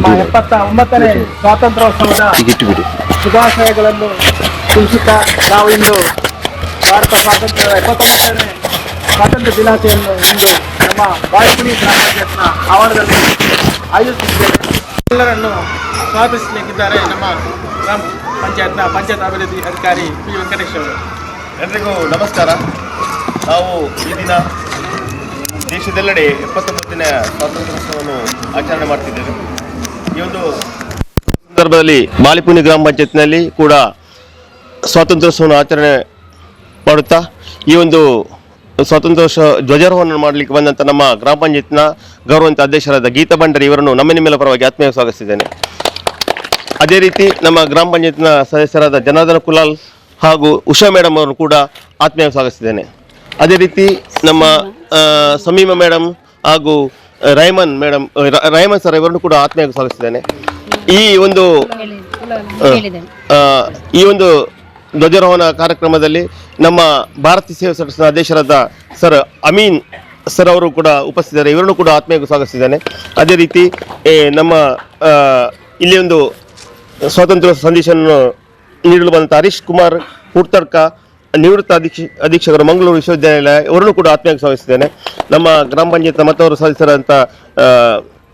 ನಮ್ಮ 79ನೇ ಸ್ವಾತಂತ್ರ್ಯೋತ್ಸವದ ಶುಭಾಶಯಗಳನ್ನು ತಿಳಿಸುತ್ತಾ ನಾವು ಇಂದು ಭಾರತ ಸ್ವಾತಂತ್ರ್ಯದ 79ನೇ ಸ್ವಾತಂತ್ರ್ಯ ದಿನಾಚರಣೆಯನ್ನು ಇಂದು ನಮ್ಮ ಬಾಳೆಪುನಿ ಗ್ರಾಮ ಪಂಚಾಯತ್ನ ಆವರಣದಲ್ಲಿ ಆಯೋಜಿಸಿದ್ದೇವೆ. ಎಲ್ಲರನ್ನು ಸ್ವಾಗತಿಸಲಿಕ್ಕಿದ್ದಾರೆ ನಮ್ಮ ಗ್ರಾಮ ಪಂಚಾಯತ್ನ ಪಂಚಾಯತ್ ಅಭಿವೃದ್ಧಿ ಅಧಿಕಾರಿ ಪಿ ವೆಂಕಟೇಶ್ ಅವರು. ಎಲ್ಲರಿಗೂ ನಮಸ್ಕಾರ. ನಾವು ಈ ದಿನ ದೇಶದೆಲ್ಲೆಡೆ 79ನೇ ಸ್ವಾತಂತ್ರ್ಯೋತ್ಸವವನ್ನು ಆಚರಣೆ ಮಾಡ್ತಿದ್ದೇವೆ. ಈ ಒಂದು ಸಂದರ್ಭದಲ್ಲಿ ಬಾಳೆಪುನಿ ಗ್ರಾಮ ಪಂಚಾಯತ್ನಲ್ಲಿ ಕೂಡ ಸ್ವಾತಂತ್ರ್ಯೋತ್ಸವವನ್ನು ಆಚರಣೆ ಮಾಡುತ್ತಾ ಈ ಒಂದು ಸ್ವಾತಂತ್ರ್ಯೋತ್ಸವ ಧ್ವಜಾರೋಹಣ ಮಾಡಲಿಕ್ಕೆ ಬಂದಂಥ ನಮ್ಮ ಗ್ರಾಮ ಪಂಚಾಯತ್ನ ಗೌರವಾನ್ವಿತ ಅಧ್ಯಕ್ಷರಾದ ಗೀತಾ ಭಂಡಾರಿ ಇವರನ್ನು ನಮ್ಮ ನಿಮ್ಮೆಲ್ಲ ಪರವಾಗಿ ಆತ್ಮೀಯ ಸ್ವಾಗತಿಸಿದ್ದೇನೆ. ಅದೇ ರೀತಿ ನಮ್ಮ ಗ್ರಾಮ ಪಂಚಾಯತ್ನ ಸದಸ್ಯರಾದ ಜನಾರ್ದನ ಕುಲಾಲ್ ಹಾಗೂ ಉಷಾ ಮೇಡಮ್ ಅವರನ್ನು ಕೂಡ ಆತ್ಮೀಯ ಸ್ವಾಗತಿಸಿದ್ದೇನೆ. ಅದೇ ರೀತಿ ನಮ್ಮ ಸಮೀಮಾ ಮೇಡಮ್ ಹಾಗೂ ರೈಮನ್ ಸರ್ ಇವರನ್ನು ಕೂಡ ಆತ್ಮೀಯ ಸ್ವಾಗತಿಸಿದ್ದೇನೆ. ಈ ಒಂದು ಧ್ವಜಾರೋಹಣ ಕಾರ್ಯಕ್ರಮದಲ್ಲಿ ನಮ್ಮ ಭಾರತೀಯ ಸೇವಾ ಸಂಸ್ಥೆಯ ಅಧ್ಯಕ್ಷರಾದ ಸರ್ ಅಮೀನ್ ಸರ್ ಅವರು ಕೂಡ ಉಪಸ್ಥಿತರಿದ್ದಾರೆ. ಇವರನ್ನು ಕೂಡ ಆತ್ಮೀಯ ಸ್ವಾಗತಿಸಿದ್ದೇನೆ. ಅದೇ ರೀತಿ ನಮ್ಮ ಇಲ್ಲಿ ಒಂದು ಸ್ವಾತಂತ್ರ್ಯ ಸಂದೇಶವನ್ನು ನೀಡಲು ಬಂದಂಥ ಹರೀಶ್ ಕುಮಾರ್ ಹುಡ್ತಡ್ಕ ನಿವೃತ್ತ ಅಧೀಕ್ಷಕರು ಮಂಗಳೂರು ವಿಶ್ವವಿದ್ಯಾನಿಲಯ ಇವರನ್ನು ಕೂಡ ಆತ್ಮೀಯ ಸ್ವಾಗತಿಸಿದ್ದೇನೆ. ನಮ್ಮ ಗ್ರಾಮ ಪಂಚಾಯತ್ ಮತ್ತವರು ಸದಸ್ಯರಾದಂಥ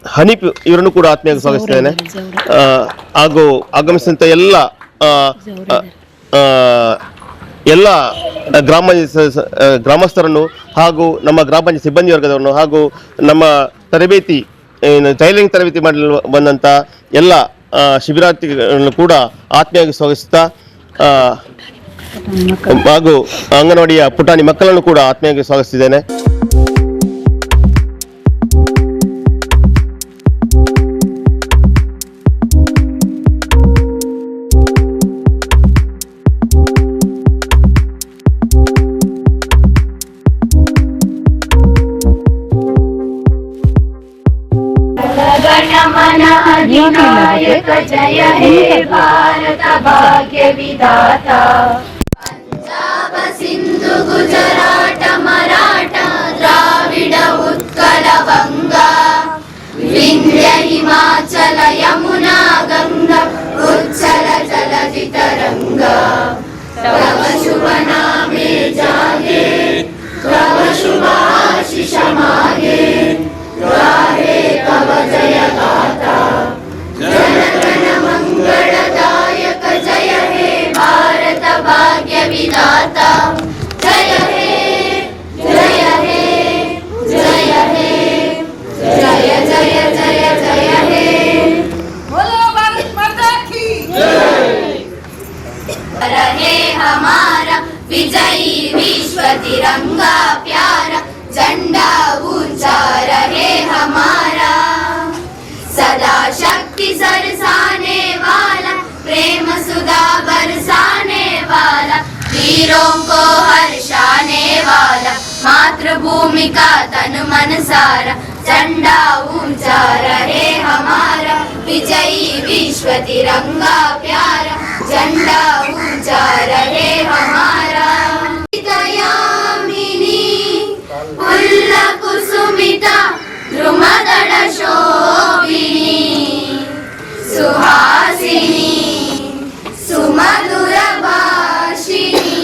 ಹನೀಫ್ ಇವರನ್ನು ಕೂಡ ಆತ್ಮೀಯ ಸ್ವಾಗತಿಸಿದ್ದೇನೆ. ಹಾಗೂ ಆಗಮಿಸಿದಂಥ ಎಲ್ಲ ಗ್ರಾಮಸ್ಥರನ್ನು ಹಾಗೂ ನಮ್ಮ ಗ್ರಾಮ ಪಂಚಾಯತ್ ಸಿಬ್ಬಂದಿ ವರ್ಗದವರನ್ನು ಹಾಗೂ ನಮ್ಮ ತರಬೇತಿ ಟೈಲರಿಂಗ್ ತರಬೇತಿ ಮಾಡಲು ಬಂದಂಥ ಎಲ್ಲ ಶಿಬಿರಾರ್ಥಿಗಳನ್ನು ಕೂಡ ಆತ್ಮೀಯವಾಗಿ ಸ್ವಾಗತಿಸುತ್ತಾ ಹಾಗೂ ಅಂಗನವಾಡಿಯ ಪುಟಾಣಿ ಮಕ್ಕಳನ್ನು ಕೂಡ ಆತ್ಮೀಯವಾಗಿ ಸ್ವಾಗತಿಸಿದ್ದೇನೆ. अधिनायक जय हे भारत भाग्य विधाता. पंजाब सिंधु गुजरात मराठा द्राविड उत्कल गंगा विंध्य हिमाचल यमुना गंगा उच्चल जलधि तरंगा. तव शुभ नामे जागे तव शुभ आशीष मागे गाहे तव जय गाथा. जनगण मंगलदायक जय हे भारत भाग्य विधाता. जय हे जय हे जय हे जय जय जय जय हे. बोलो भारत माता की जय. रहे हमारा विजयी विश्व तिरंगा प्यारा झंडा ऊंचा रहे हमारा. सदा शक्ति सरसाने वाला प्रेम सुधा बरसाने वाला वीरों को हर्षाने वाला मातृभूमि का तन मन सारा. झंडा ऊंचा रहे हमारा विजयी विश्व तिरंगा प्यारा. झंडा ऊंचा रहे हमारा. दयामिनी पुल्ल कुसुमिता ध्रुमदळ शोभिनी सुहासिनी सुमधुर भाषिणी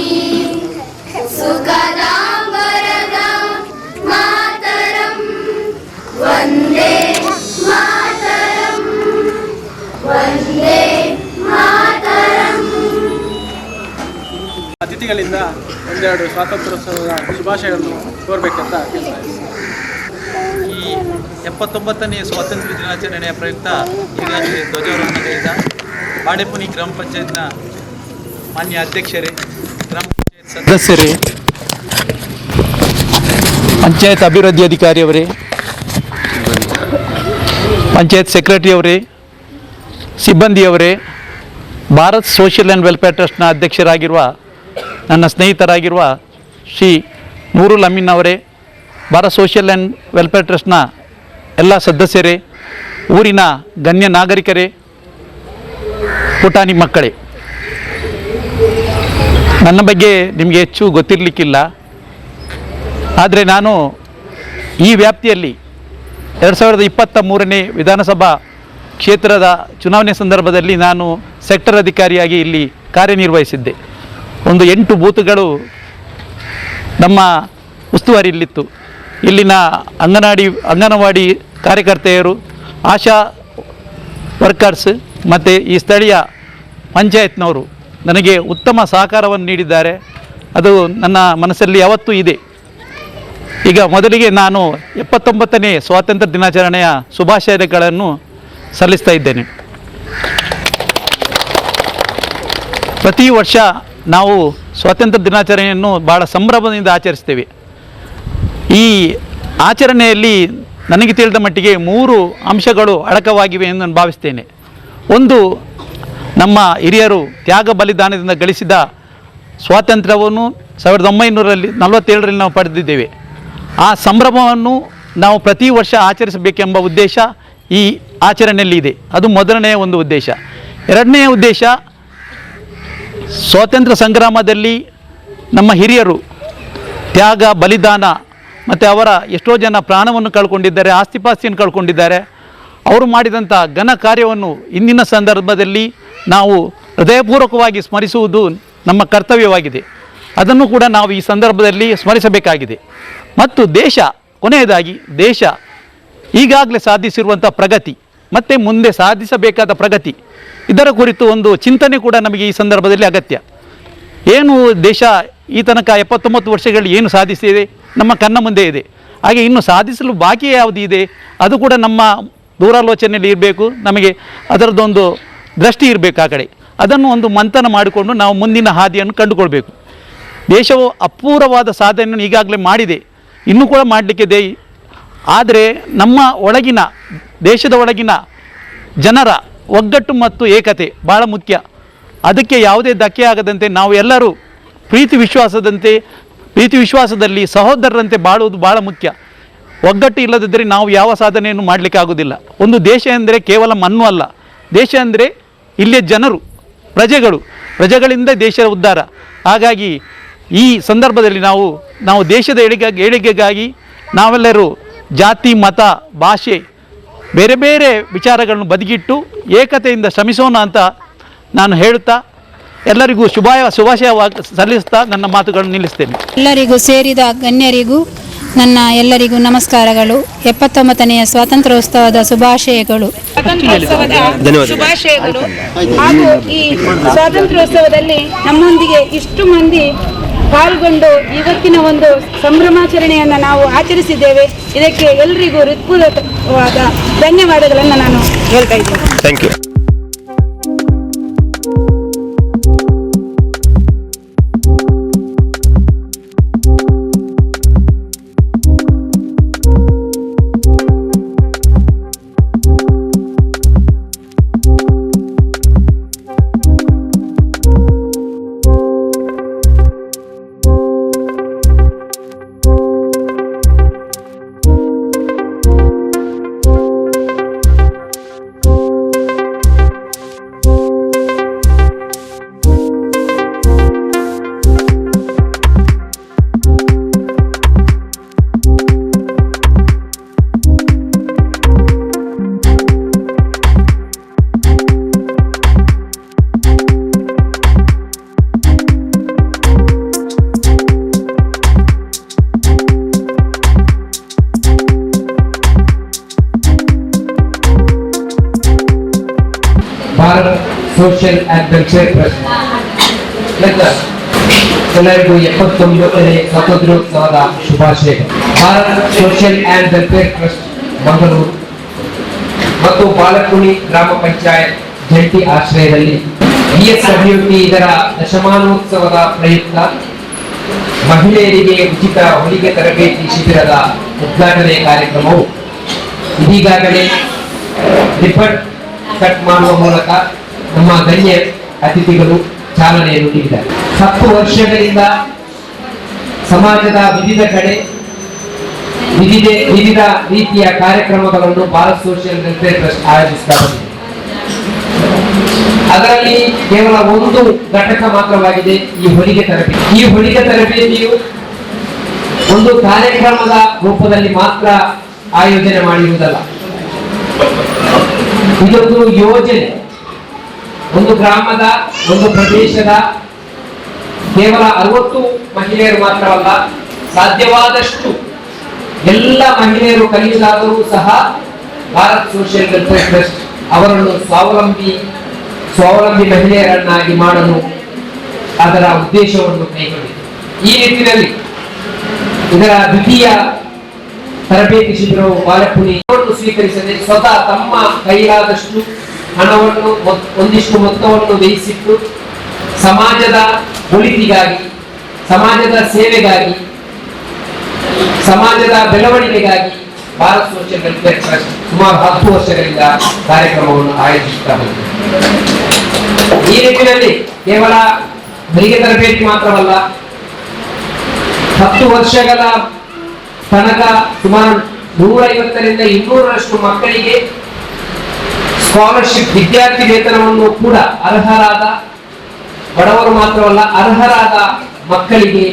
सुखदां वरदां मातरं वन्दे मातरं वन्दे मातरಂ. ಅತಿಥಿಗಳಿಂದ ಒಂದೆರಡು ಸ್ವಾತಂತ್ರ್ಯೋತ್ಸವದ ಶುಭಾಶಯಗಳನ್ನು ಕೋರಬೇಕಂತ ಕೇಳ್ತಾ ಇದ್ದೀನಿ. ಈ 79ನೇ ಸ್ವಾತಂತ್ರ್ಯ ದಿನಾಚರಣೆಯ ಪ್ರಯುಕ್ತ ಈಗಾಗಲೇ ಧ್ವಜಾರೋಹಣಗಳಿಂದ ಬಾಳೆಪುನಿ ಗ್ರಾಮ ಪಂಚಾಯತ್ನ ಮಾನ್ಯ ಅಧ್ಯಕ್ಷರೇ, ಗ್ರಾಮ ಪಂಚಾಯತ್ ಸದಸ್ಯರೇ, ಪಂಚಾಯತ್ ಅಭಿವೃದ್ಧಿ ಅಧಿಕಾರಿಯವರೇ, ಪಂಚಾಯತ್ ಸೆಕ್ರೆಟರಿ ಅವರೇ, ಸಿಬ್ಬಂದಿಯವರೇ, ಭಾರತ್ ಸೋಷಿಯಲ್ ಆ್ಯಂಡ್ ವೆಲ್ಫೇರ್ ಟ್ರಸ್ಟ್ನ ಅಧ್ಯಕ್ಷರಾಗಿರುವ ನನ್ನ ಸ್ನೇಹಿತರಾಗಿರುವ ಶ್ರೀ ನೂರುಲ್ ಅಮೀನ್ ಅವರೇ, ಭಾರತ್ ಸೋಷಿಯಲ್ ಆ್ಯಂಡ್ ವೆಲ್ಫೇರ್ ಟ್ರಸ್ಟ್ನ ಎಲ್ಲ ಸದಸ್ಯರೇ, ಊರಿನ ಗಣ್ಯ ನಾಗರಿಕರೇ, ಪುಟಾಣಿ ಮಕ್ಕಳೇ, ನನ್ನ ಬಗ್ಗೆ ನಿಮಗೆ ಹೆಚ್ಚು ಗೊತ್ತಿರಲಿಕ್ಕಿಲ್ಲ. ಆದರೆ ನಾನು ಈ ವ್ಯಾಪ್ತಿಯಲ್ಲಿ 2023ನೇ ವಿಧಾನಸಭಾ ಕ್ಷೇತ್ರದ ಚುನಾವಣೆ ಸಂದರ್ಭದಲ್ಲಿ ನಾನು ಸೆಕ್ಟರ್ ಅಧಿಕಾರಿಯಾಗಿ ಇಲ್ಲಿ ಕಾರ್ಯನಿರ್ವಹಿಸಿದ್ದೆ. ಒಂದು 8 ಬೂತ್ಗಳು ನಮ್ಮ ಉಸ್ತುವಾರಿಯಲ್ಲಿತ್ತು. ಇಲ್ಲಿನ ಅಂಗನವಾಡಿ ಕಾರ್ಯಕರ್ತೆಯರು, ಆಶಾ ವರ್ಕರ್ಸ್ ಮತ್ತು ಈ ಸ್ಥಳೀಯ ಪಂಚಾಯತ್ನವರು ನನಗೆ ಉತ್ತಮ ಸಹಕಾರವನ್ನು ನೀಡಿದ್ದಾರೆ. ಅದು ನನ್ನ ಮನಸ್ಸಲ್ಲಿ ಯಾವತ್ತೂ ಇದೆ. ಈಗ ಮೊದಲಿಗೆ ನಾನು 79ನೇ ಸ್ವಾತಂತ್ರ್ಯ ದಿನಾಚರಣೆಯ ಶುಭಾಶಯಗಳನ್ನು ಸಲ್ಲಿಸ್ತಾ ಇದ್ದೇನೆ. ಪ್ರತಿ ವರ್ಷ ನಾವು ಸ್ವಾತಂತ್ರ್ಯ ದಿನಾಚರಣೆಯನ್ನು ಭಾಳ ಸಂಭ್ರಮದಿಂದ ಆಚರಿಸ್ತೇವೆ. ಈ ಆಚರಣೆಯಲ್ಲಿ ನನಗೆ ತಿಳಿದ ಮಟ್ಟಿಗೆ 3 ಅಂಶಗಳು ಅಡಕವಾಗಿವೆ ಎಂದು ನಾನು ಭಾವಿಸ್ತೇನೆ. ಒಂದು, ನಮ್ಮ ಹಿರಿಯರು ತ್ಯಾಗ ಬಲಿದಾನದಿಂದ ಗಳಿಸಿದ ಸ್ವಾತಂತ್ರ್ಯವನ್ನು 1947ರಲ್ಲಿ ನಾವು ಪಡೆದಿದ್ದೇವೆ. ಆ ಸಂಭ್ರಮವನ್ನು ನಾವು ಪ್ರತಿ ವರ್ಷ ಆಚರಿಸಬೇಕೆಂಬ ಉದ್ದೇಶ ಈ ಆಚರಣೆಯಲ್ಲಿ ಇದೆ. ಅದು ಮೊದಲನೆಯ ಒಂದು ಉದ್ದೇಶ. ಎರಡನೆಯ ಉದ್ದೇಶ, ಸ್ವಾತಂತ್ರ್ಯ ಸಂಗ್ರಾಮದಲ್ಲಿ ನಮ್ಮ ಹಿರಿಯರು ತ್ಯಾಗ ಬಲಿದಾನ ಮತ್ತು ಅವರ ಎಷ್ಟೋ ಜನ ಪ್ರಾಣವನ್ನು ಕಳ್ಕೊಂಡಿದ್ದಾರೆ, ಆಸ್ತಿಪಾಸ್ತಿಯನ್ನು ಕಳ್ಕೊಂಡಿದ್ದಾರೆ. ಅವರು ಮಾಡಿದಂಥ ಘನ ಕಾರ್ಯವನ್ನು ಇಂದಿನ ಸಂದರ್ಭದಲ್ಲಿ ನಾವು ಹೃದಯಪೂರ್ವಕವಾಗಿ ಸ್ಮರಿಸುವುದು ನಮ್ಮ ಕರ್ತವ್ಯವಾಗಿದೆ. ಅದನ್ನು ಕೂಡ ನಾವು ಈ ಸಂದರ್ಭದಲ್ಲಿ ಸ್ಮರಿಸಬೇಕಾಗಿದೆ. ಮತ್ತು ಕೊನೆಯದಾಗಿ ದೇಶ ಈಗಾಗಲೇ ಸಾಧಿಸಿರುವಂಥ ಪ್ರಗತಿ ಮತ್ತು ಮುಂದೆ ಸಾಧಿಸಬೇಕಾದ ಪ್ರಗತಿ, ಇದರ ಕುರಿತು ಒಂದು ಚಿಂತನೆ ಕೂಡ ನಮಗೆ ಈ ಸಂದರ್ಭದಲ್ಲಿ ಅಗತ್ಯ. ಏನು ದೇಶ ಈ ತನಕ 79 ವರ್ಷಗಳು ಏನು ಸಾಧಿಸಿದೆ ನಮ್ಮ ಕಣ್ಣ ಮುಂದೆ ಇದೆ. ಹಾಗೆ ಇನ್ನು ಸಾಧಿಸಲು ಬಾಕಿ ಯಾವುದು ಇದೆ ಅದು ಕೂಡ ನಮ್ಮ ದೂರಾಲೋಚನೆಯಲ್ಲಿ ಇರಬೇಕು. ನಮಗೆ ಅದರದ್ದೊಂದು ದೃಷ್ಟಿ ಇರಬೇಕು ಆ ಕಡೆ. ಅದನ್ನು ಒಂದು ಮಂಥನ ಮಾಡಿಕೊಂಡು ನಾವು ಮುಂದಿನ ಹಾದಿಯನ್ನು ಕಂಡುಕೊಳ್ಬೇಕು. ದೇಶವು ಅಪೂರ್ವವಾದ ಸಾಧನೆಯನ್ನು ಈಗಾಗಲೇ ಮಾಡಿದೆ, ಇನ್ನೂ ಕೂಡ ಮಾಡಲಿಕ್ಕಿದೆ. ಆದರೆ ನಮ್ಮ ದೇಶದ ಒಳಗಿನ ಜನರ ಒಗ್ಗಟ್ಟು ಮತ್ತು ಏಕತೆ ಭಾಳ ಮುಖ್ಯ. ಅದಕ್ಕೆ ಯಾವುದೇ ಧಕ್ಕೆ ಆಗದಂತೆ ನಾವು ಎಲ್ಲರೂ ಪ್ರೀತಿ ವಿಶ್ವಾಸದಲ್ಲಿ ಸಹೋದರರಂತೆ ಬಾಳುವುದು ಭಾಳ ಮುಖ್ಯ. ಒಗ್ಗಟ್ಟು ಇಲ್ಲದಿದ್ದರೆ ನಾವು ಯಾವ ಸಾಧನೆಯನ್ನು ಮಾಡಲಿಕ್ಕೆ ಆಗೋದಿಲ್ಲ. ಒಂದು ದೇಶ ಎಂದರೆ ಕೇವಲ ಮಣ್ಣು ಅಲ್ಲ, ದೇಶ ಅಂದರೆ ಇಲ್ಲಿಯ ಜನರು, ಪ್ರಜೆಗಳಿಂದ ದೇಶದ ಉದ್ಧಾರ. ಹಾಗಾಗಿ ಈ ಸಂದರ್ಭದಲ್ಲಿ ನಾವು ದೇಶದ ಏಳಿಗೆಗಾಗಿ ನಾವೆಲ್ಲರೂ ಜಾತಿ, ಮತ, ಭಾಷೆ, ಬೇರೆ ಬೇರೆ ವಿಚಾರಗಳನ್ನು ಬದಿಗಿಟ್ಟು ಏಕತೆಯಿಂದ ಶ್ರಮಿಸೋಣ ಅಂತ ನಾನು ಹೇಳುತ್ತಾ ಎಲ್ಲರಿಗೂ ಶುಭಾಶಯ ಸಲ್ಲಿಸ್ತಾ ನನ್ನ ಮಾತುಗಳನ್ನು ನಿಲ್ಲಿಸ್ತೇನೆ. ಎಲ್ಲರಿಗೂ ಸೇರಿದ ಗಣ್ಯರಿಗೂ ಎಲ್ಲರಿಗೂ ನಮಸ್ಕಾರಗಳು. 79ನೆಯ ಸ್ವಾತಂತ್ರ್ಯೋತ್ಸವದ ಶುಭಾಶಯಗಳು. ಶುಭಾಶಯಗಳು. ಹಾಗೂ ಈ ಸ್ವಾತಂತ್ರ್ಯೋತ್ಸವದಲ್ಲಿ ನಮ್ಮೊಂದಿಗೆ ಇಷ್ಟು ಮಂದಿ ಪಾಲ್ಗೊಂಡು ಇವತ್ತಿನ ಒಂದು ಸಂಭ್ರಮಾಚರಣೆಯನ್ನು ನಾವು ಆಚರಿಸಿದ್ದೇವೆ. ಇದಕ್ಕೆ ಎಲ್ಲರಿಗೂ ಹೃತ್ಪೂರ್ವಕವಾದ ಧನ್ಯವಾದಗಳನ್ನು ನಾನು ಹೇಳ್ತಾ ಇದ್ದೇನೆ. Thank you. Bharat social and welfare trust ಎಲ್ಲರಿಗೂ 79ನೇ ಸ್ವಾತಂತ್ರ್ಯೋತ್ಸವದ ಶುಭಾಶಯಗಳು. Bharat social and welfare trust Mangaluru ಮತ್ತು ಬಾಲಕುಣಿ ಗ್ರಾಮ ಪಂಚಾಯತ್ ಜಂಟಿ ಆಶ್ರಯದಲ್ಲಿ BSWT ಇದರ ದಶಮಾನೋತ್ಸವದ ಪ್ರಯುಕ್ತ ಮಹಿಳೆಯರಿಗೆ ಉಚಿತ ಹೊಲಿಗೆ ತರಬೇತಿ ಶಿಬಿರದ ಉದ್ಘಾಟನೆ ಕಾರ್ಯಕ್ರಮವು ಇದೀಗಾಗಲೇ ರಿಬನ್ ಕಟ್ ಮಾಡುವ ಮೂಲಕ ನಮ್ಮ ಗಣ್ಯ ಅತಿಥಿಗಳು ಚಾಲನೆಯನ್ನು ನೀಡಿದ್ದಾರೆ. 10 ವರ್ಷಗಳಿಂದ ಸಮಾಜದ ವಿವಿಧ ಕಡೆ ವಿವಿಧ ರೀತಿಯ ಕಾರ್ಯಕ್ರಮಗಳನ್ನು ಭಾರತ್ ಸೋಷಿಯಲ್ ವೆಲ್ಫೇರ್ ಟ್ರಸ್ಟ್ ಆಯೋಜಿಸ್ತಾ ಬಂದಿದೆ. ಅದರಲ್ಲಿ ಕೇವಲ ಒಂದು ಘಟಕ ಮಾತ್ರವಾಗಿದೆ ಈ ಹೊಲಿಗೆ ತರಬೇತಿ. ಈ ಹೊಲಿಗೆ ತರಬೇತಿಯು ಒಂದು ಕಾರ್ಯಕ್ರಮದ ರೂಪದಲ್ಲಿ ಮಾತ್ರ ಆಯೋಜನೆ ಮಾಡಿರುವುದಲ್ಲ, ಇದೊಂದು ಯೋಜನೆ, ಒಂದು ಗ್ರಾಮದ, ಒಂದು ಪ್ರದೇಶದ ಕೇವಲ 60 ಮಹಿಳೆಯರು ಮಾತ್ರವಲ್ಲ, ಸಾಧ್ಯವಾದಷ್ಟು ಎಲ್ಲ ಮಹಿಳೆಯರು ಕಲಿಯಲಾದರೂ ಸಹ ಭಾರತ್ ಸೋಷಿಯಲ್ ವೆಲ್ಫೇರ್ ಟ್ರಸ್ಟ್ ಅವರನ್ನು ಸ್ವಾವಲಂಬಿ ಮಹಿಳೆಯರನ್ನಾಗಿ ಮಾಡಲು ಅದರ ಉದ್ದೇಶವನ್ನು ಕೈಗೊಂಡಿದೆ. ಈ ನಿಟ್ಟಿನಲ್ಲಿ ಇದರ ದ್ವಿತೀಯ ತರಬೇತಿ ಶಿಬಿರವು ಬಾಲಪುಣಿಯನ್ನು ಸ್ವೀಕರಿಸದೆ ಸ್ವತಃ ತಮ್ಮ ಕೈಲಾದಷ್ಟು ಹಣವನ್ನು ಒಂದಿಷ್ಟು ಮೊತ್ತವನ್ನು ವ್ಯಯಿಸಿಟ್ಟು ಸಮಾಜದ ಒಳಿತಿಗಾಗಿ, ಸಮಾಜದ ಸೇವೆಗಾಗಿ, ಸಮಾಜದ ಬೆಳವಣಿಗೆಗಾಗಿ ಭಾರತ್ ಸೋಷಿಯಲ್ ವೆಲ್ಫೇರ್ ಟ್ರಸ್ಟ್ ಸುಮಾರು 10 ವರ್ಷಗಳಿಂದ ಕಾರ್ಯಕ್ರಮವನ್ನು ಆಯೋಜಿಸುತ್ತಾ ಬಂದಿದೆ. ಈ ನಿಟ್ಟಿನಲ್ಲಿ ಕೇವಲ ಹೊಲಿಗೆ ತರಬೇತಿ ಮಾತ್ರವಲ್ಲ, 10 ವರ್ಷಗಳ ತನಕ ಸುಮಾರು 150ರಿಂದ 200ರಷ್ಟು ಮಕ್ಕಳಿಗೆ ಸ್ಕಾಲರ್ಶಿಪ್, ವಿದ್ಯಾರ್ಥಿ ವೇತನವನ್ನು ಕೂಡ ಅರ್ಹರಾದ, ಬಡವರು ಮಾತ್ರವಲ್ಲ ಅರ್ಹರಾದ ಮಕ್ಕಳಿಗೆ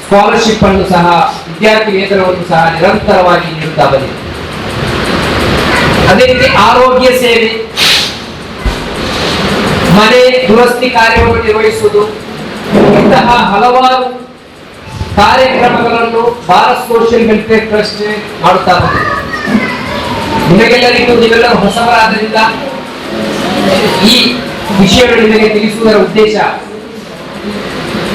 ಸ್ಕಾಲರ್ಶಿಪ್ ಅನ್ನು ಸಹ, ವಿದ್ಯಾರ್ಥಿ ವೇತನವನ್ನು ಸಹ ನಿರಂತರವಾಗಿ ನೀಡುತ್ತಾ ಬಂದಿದೆ. ಅದೇ ರೀತಿ ಆರೋಗ್ಯ ಸೇವೆ, ಮನೆ ದುರಸ್ತಿ ಕಾರ್ಯವನ್ನು ನಿರ್ವಹಿಸುವುದು, ಇಂತಹ ಹಲವಾರು ಕಾರ್ಯಕ್ರಮಗಳನ್ನು ಭಾರತ್ ಸೋಷಿಯಲ್ ವೆಲ್ಫೇರ್ ಟ್ರಸ್ಟ್ ಮಾಡುತ್ತಾ ಬಂದಿದೆ. ನೀವೆಲ್ಲರೂ ಹೊಸವರಾದ್ದರಿಂದ ಈ ವಿಷಯಗಳು ನಿಮಗೆ ತಿಳಿಸುವುದರ ಉದ್ದೇಶ,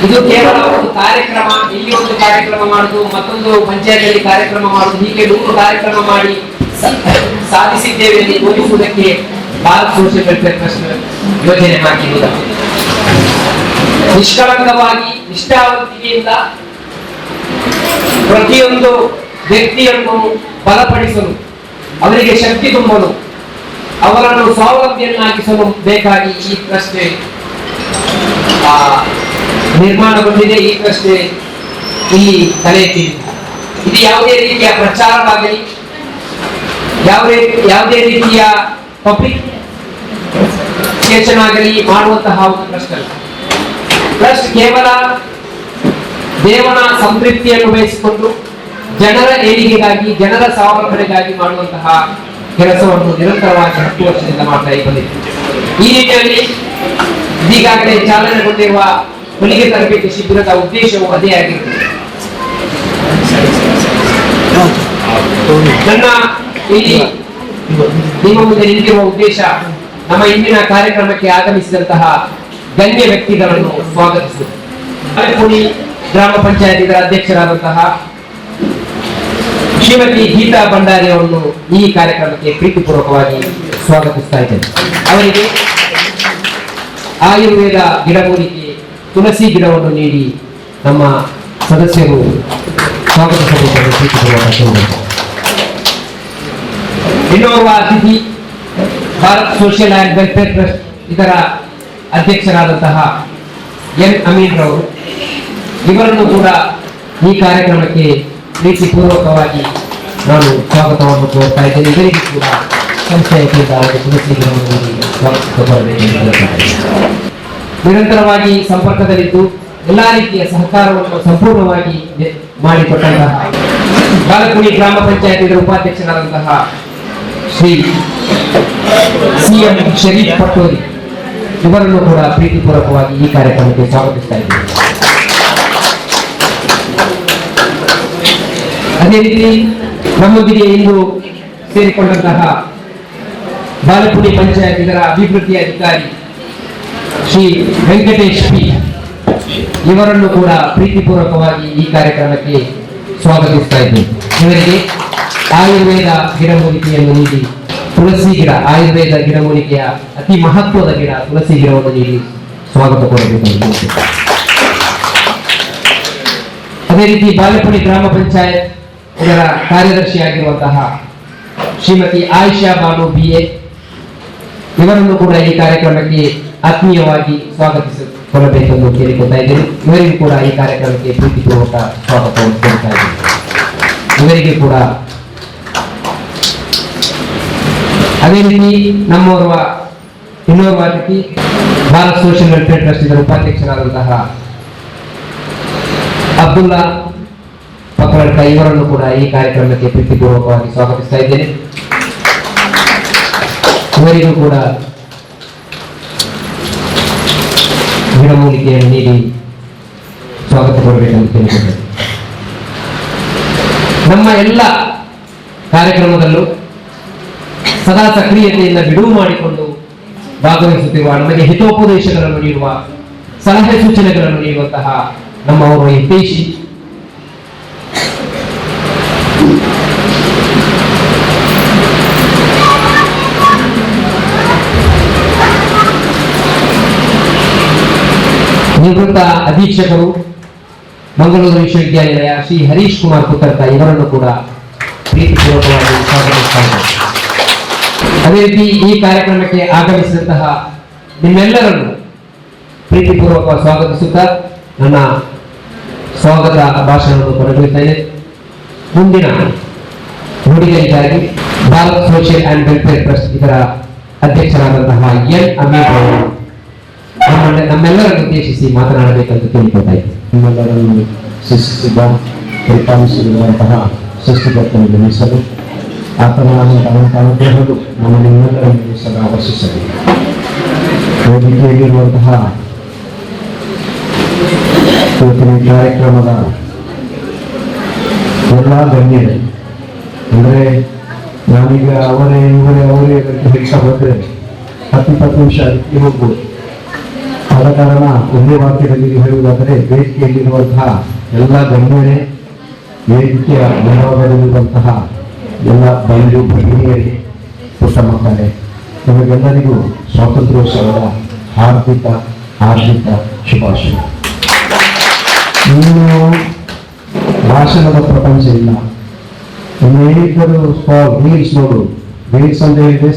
ಇದು ಕೇವಲ ಒಂದು ಕಾರ್ಯಕ್ರಮ, ಇಲ್ಲಿ ಒಂದು ಕಾರ್ಯಕ್ರಮ ಮಾಡುದು, ಮತ್ತೊಂದು ಪಂಚಾಯತ್ನಲ್ಲಿ ಕಾರ್ಯಕ್ರಮ ಮಾಡುದು, ಹೀಗೆ 100 ಕಾರ್ಯಕ್ರಮ ಮಾಡಿ ಸಾಧಿಸಿದ್ದೇವೆ ಎಂದು ತೋರಿಸುವುದಕ್ಕೆ ಭಾರತ್ ಸೋಷಿಯಲ್ ವೆಲ್ಫೇರ್ ಟ್ರಸ್ಟ್ ಯೋಜನೆ ಹಾಕಿರುವುದು. ನಿಷ್ಕಳಂಕವಾಗಿ, ನಿಷ್ಠಾವಂತಿಕೆಯಿಂದ ಪ್ರತಿಯೊಂದು ವ್ಯಕ್ತಿಯನ್ನು ಬಲಪಡಿಸಲು, ಅವರಿಗೆ ಶಕ್ತಿ ತುಂಬಲು, ಅವರನ್ನು ಸ್ವಾವಲಂಬಿಯನ್ನಾಗಿಸಲು ಬೇಕಾಗಿ ಈ ಟ್ರಸ್ಟ್ ನಿರ್ಮಾಣಗೊಂಡಿದೆ. ಈ ಟ್ರಸ್ಟ್ ಇಲ್ಲಿ ತಲೆ ಎತ್ತಿದೆ. ಇದು ಯಾವುದೇ ರೀತಿಯ ಪ್ರಚಾರವಾಗಲಿ, ಯಾವುದೇ ರೀತಿಯ ಪಬ್ಲಿಕೇಶನ್ ಆಗಲಿ ಮಾಡುವಂತಹ ಒಂದು ಟ್ರಸ್ಟ್ ಅಲ್ಲ. ಟ್ರಸ್ಟ್ ಕೇವಲ ದೇವನ ಸಂತೃಪ್ತಿಯನ್ನು ಬಯಸಿಕೊಂಡು ಜನರ ಏಳಿಗೆಗಾಗಿ, ಜನರ ಸ್ವಾವಲಂಬನೆಗಾಗಿ ಮಾಡುವಂತಹ ಕೆಲಸವನ್ನು ನಿರಂತರವಾಗಿ 10 ವರ್ಷದಿಂದ ಮಾಡ್ತಾ ಬಂದಿದೆ. ಈ ನಿಟ್ಟಿನಲ್ಲಿ ಈಗಾಗಲೇ ಚಾಲನೆಗೊಂಡಿರುವ ಹೊಲಿಗೆ ತರಬೇತಿ ಶಿಬಿರದ ಉದ್ದೇಶವು ಅದೇ ಆಗಿರುತ್ತದೆ. ನನ್ನ ಇಲ್ಲಿ ನಿಮ್ಮ ಮುಂದೆ ನಿಂತಿರುವ ಉದ್ದೇಶ, ನಮ್ಮ ಇಂದಿನ ಕಾರ್ಯಕ್ರಮಕ್ಕೆ ಆಗಮಿಸಿದಂತಹ ಗಣ್ಯ ವ್ಯಕ್ತಿಗಳನ್ನು ಸ್ವಾಗತಿಸುವುದು. ಬಾಲಪುಣಿ ಗ್ರಾಮ ಪಂಚಾಯತ್ ಇದರ ಅಧ್ಯಕ್ಷರಾದಂತಹ ಶ್ರೀಮತಿ ಗೀತಾ ಭಂಡಾರಿ ಅವರನ್ನು ಈ ಕಾರ್ಯಕ್ರಮಕ್ಕೆ ಪ್ರೀತಿಪೂರ್ವಕವಾಗಿ ಸ್ವಾಗತಿಸ್ತಾ ಇದ್ದೇನೆ. ಅವರಿಗೆ ಆಯುರ್ವೇದ ಗಿಡಮೂಲಿಕೆ ತುಳಸಿ ಗಿಡವನ್ನು ನೀಡಿ ನಮ್ಮ ಸದಸ್ಯರು ಸ್ವಾಗತಿಸಬೇಕೆಂದು ಪ್ರೀತಿಪೂರ್ವಕ. ಇನ್ನೋರ್ವ ಅತಿಥಿ Bharat social and welfare trust ಇದರ ಅಧ್ಯಕ್ಷರಾದಂತಹ ಎನ್ ಅಮೀನ್ ರವರು, ಇವರನ್ನು ಕೂಡ ಈ ಕಾರ್ಯಕ್ರಮಕ್ಕೆ ಪ್ರೀತಿಪೂರ್ವಕವಾಗಿ ನಾನು ಸ್ವಾಗತವನ್ನು ಕೋರ್ತಾ ಇದ್ದೇನೆ. ಇವರಿಗೂ ಕೂಡ ಸಂಸ್ಥೆಯ ತುಳಸಿ ಗಿಡವನ್ನು ನಿರಂತರವಾಗಿ ಸಂಪರ್ಕದಲ್ಲಿದ್ದು ಎಲ್ಲಾ ರೀತಿಯ ಸಹಕಾರವನ್ನು ಸಂಪೂರ್ಣವಾಗಿ ಮಾಡಿಕೊಟ್ಟಂತಹ ಬಾಲಪುಣಿ ಗ್ರಾಮ ಪಂಚಾಯತ್ ಇದರ ಉಪಾಧ್ಯಕ್ಷರಾದಂತಹ ಶ್ರೀ CM ಶರೀಫ್ ಪಟೋರಿ, ಇವರನ್ನು ಕೂಡ ಪ್ರೀತಿಪೂರ್ವಕವಾಗಿ ಈ ಕಾರ್ಯಕ್ರಮಕ್ಕೆ ಸ್ವಾಗತಿಸ್ತಾ ಇದ್ದೇನೆ. ಅದೇ ರೀತಿ ನಮ್ಮೊಂದಿಗೆ ಇಂದು ಸೇರಿಕೊಂಡಂತಹ ಬಾಲಪುಣಿ ಪಂಚಾಯತ್ ಇದರ ಅಭಿವೃದ್ಧಿ ಅಧಿಕಾರಿ ಶ್ರೀ ವೆಂಕಟೇಶ್ ಪಿ, ಇವರನ್ನು ಕೂಡ ಪ್ರೀತಿಪೂರ್ವಕವಾಗಿ ಈ ಕಾರ್ಯಕ್ರಮಕ್ಕೆ ಸ್ವಾಗತಿಸ್ತಾ ಇದ್ದೇವೆ. ಇವರಿಗೆ ಆಯುರ್ವೇದ ಗಿಡಮೂಲಿಕೆಯನ್ನು ನೀಡಿ ತುಳಸಿ ಗಿಡ, ಆಯುರ್ವೇದ ಗಿಡಮೂಲಿಕೆಯ ಅತಿ ಮಹತ್ವದ ಗಿಡ ತುಳಸಿ ಗಿಡವನ್ನು ನೀಡಿ ಸ್ವಾಗತ ಕೋರಬೇಕು. ಅದೇ ರೀತಿ ಬಾಲಪುಣಿ ಗ್ರಾಮ ಪಂಚಾಯತ್ ಇದರ ಕಾರ್ಯದರ್ಶಿಯಾಗಿರುವಂತಹ ಶ್ರೀಮತಿ ಆಯಿಷಾ ಬಾನು BA, ಇವರನ್ನು ಕೂಡ ಈ ಕಾರ್ಯಕ್ರಮಕ್ಕೆ ಆತ್ಮೀಯವಾಗಿ ಸ್ವಾಗತಿಸಿಕೊಳ್ಳಬೇಕೆಂದು ಕೇಳಿಕೊಳ್ತಾ ಇದ್ದೇನೆ. ಇವರಿಗೂ ಕೂಡ ಈ ಕಾರ್ಯಕ್ರಮಕ್ಕೆ ಪ್ರೀತಿಪೂರ್ವಕ ಸ್ವಾಗತವನ್ನು ಕೋರ್ತಾ ಇದ್ದೇನೆ. ಇವರಿಗೆ ಕೂಡ ಅದೇ ರೀತಿ ಇನ್ನೋರ್ವ ಅತಿಥಿ ಭಾರತ್ ಸೋಷಿಯಲ್ ವೆಲ್ಫೇರ್ ಟ್ರಸ್ಟ್ ಇದರ ಉಪಾಧ್ಯಕ್ಷರಾದಂತಹ ಅಬ್ದುಲ್ಲಾ ಪಕ್ರಡ್ಕ, ಇವರನ್ನು ಕೂಡ ಈ ಕಾರ್ಯಕ್ರಮಕ್ಕೆ ಪ್ರೀತಿಪೂರ್ವಕವಾಗಿ ಸ್ವಾಗತಿಸ್ತಾ ಇದ್ದೇನೆ. ಇವರಿಗೂ ಕೂಡ ಗಿಡಮೂಲಿಕೆಯನ್ನು ನೀಡಿ ಸ್ವಾಗತ ಕೊಡಬೇಕಂತ ಕೇಳಿಕೊಂಡೆ. ನಮ್ಮ ಎಲ್ಲ ಕಾರ್ಯಕ್ರಮದಲ್ಲೂ ಸದಾ ಸಕ್ರಿಯತೆಯಿಂದ ಬಿಡುವು ಮಾಡಿಕೊಂಡು ಭಾಗವಹಿಸುತ್ತಿರುವ, ನಮಗೆ ಹಿತೋಪದೇಶಗಳನ್ನು ನೀಡುವ, ಸಲಹೆ ಸೂಚನೆಗಳನ್ನು ನೀಡುವಂತಹ ನಮ್ಮವರು ಹಿತೈಷಿ ನಿವೃತ್ತ ಅಧೀಕ್ಷಕರು ಮಂಗಳೂರು ವಿಶ್ವವಿದ್ಯಾನಿಲಯ ಶ್ರೀ ಹರೀಶ್ ಕುಮಾರ್ ಪುತ್ತರ್ತ ಇವರನ್ನು ಕೂಡ ಪ್ರೀತಿಪೂರ್ವಕವಾಗಿ ಸ್ವಾಗತಿಸುತ್ತಾರೆ. ಅದೇ ರೀತಿ ಈ ಕಾರ್ಯಕ್ರಮಕ್ಕೆ ಆಗಮಿಸಿದಂತಹ ನಿಮ್ಮೆಲ್ಲರನ್ನು ಪ್ರೀತಿಪೂರ್ವಕ ಸ್ವಾಗತಿಸುತ್ತಾ ನನ್ನ ಸ್ವಾಗತ ಭಾಷಣವನ್ನು ಕೊನೆಗೊಳ್ಳುತ್ತೇನೆ. ಮುಂದಿನ ನುಡಿಗಳಿಗಾಗಿ Bharat social and welfare trust ಇದರ ಅಧ್ಯಕ್ಷರಾದಂತಹ ಎನ್ ಅಮೀರ್ ಅವರು ನಮ್ಮೆಲ್ಲರನ್ನು ಉದ್ದೇಶಿಸಿ ಮಾತನಾಡಬೇಕಂತ ಕೇಳಿಕೊಳ್ತಾ ಇದ್ದೇನೆ. ನಿಮ್ಮೆಲ್ಲರನ್ನು ಶಿಸ್ತಿಸಿದ ಪರಿಪಾಲಿಸಿರುವಂತಹ ಸೃಷ್ಟಿಕರ್ತನಿಗೆ ಮೀಸಲು ಆತನ ಅನುಗ್ರಹಗಳು ನಮ್ಮ ನಿಮ್ಮೆಲ್ಲರನ್ನು ಸದಾ ವರ್ಷಿಸಲಿ. ವೇದಿಕೆಯಲ್ಲಿರುವಂತಹ ಇವತ್ತಿನ ಕಾರ್ಯಕ್ರಮದ ಎಲ್ಲ ಗಣ್ಯರು, ಅಂದರೆ ನಾನೀಗ ಅವರೇ ಹೇಳ್ತಾ ಹೋದರೆ 10-20 ನಿಮಿಷ ಅದಕ್ಕೆ ಹೋಗ್ಬೋದು. ಆದ ಕಾರಣ ಒಂದೇ ವಾಕ್ಯದಲ್ಲಿ ಹೇಳುವುದಾದರೆ, ವೇದಿಕೆಯಲ್ಲಿರುವಂತಹ ಎಲ್ಲ ಗಣ್ಯರೇ, ವೇದಿಕೆಯ ಮುಂಭಾಗದಲ್ಲಿರುವಂತಹ ಎಲ್ಲ ಬಂಧು ಭಗಿನಿಯರೇ, ಪುಟ್ಟ ಮಕ್ಕಳೇ, ನಿಮಗೆಲ್ಲರಿಗೂ ಸ್ವಾತಂತ್ರ್ಯೋತ್ಸವದ ಹಾರ್ದಿಕ ಶುಭಾಶಯ. ಇನ್ನು ಭಾಷಣದ ಪ್ರಪಂಚ ಇಲ್ಲ. ಇನ್ನು ಏನಿದ್ದರೂ ರೀಲ್ಸ್ ನೋಡು. ರೀಲ್ಸ್ ಅಂತ ಹೇಳಿದ್ರೆ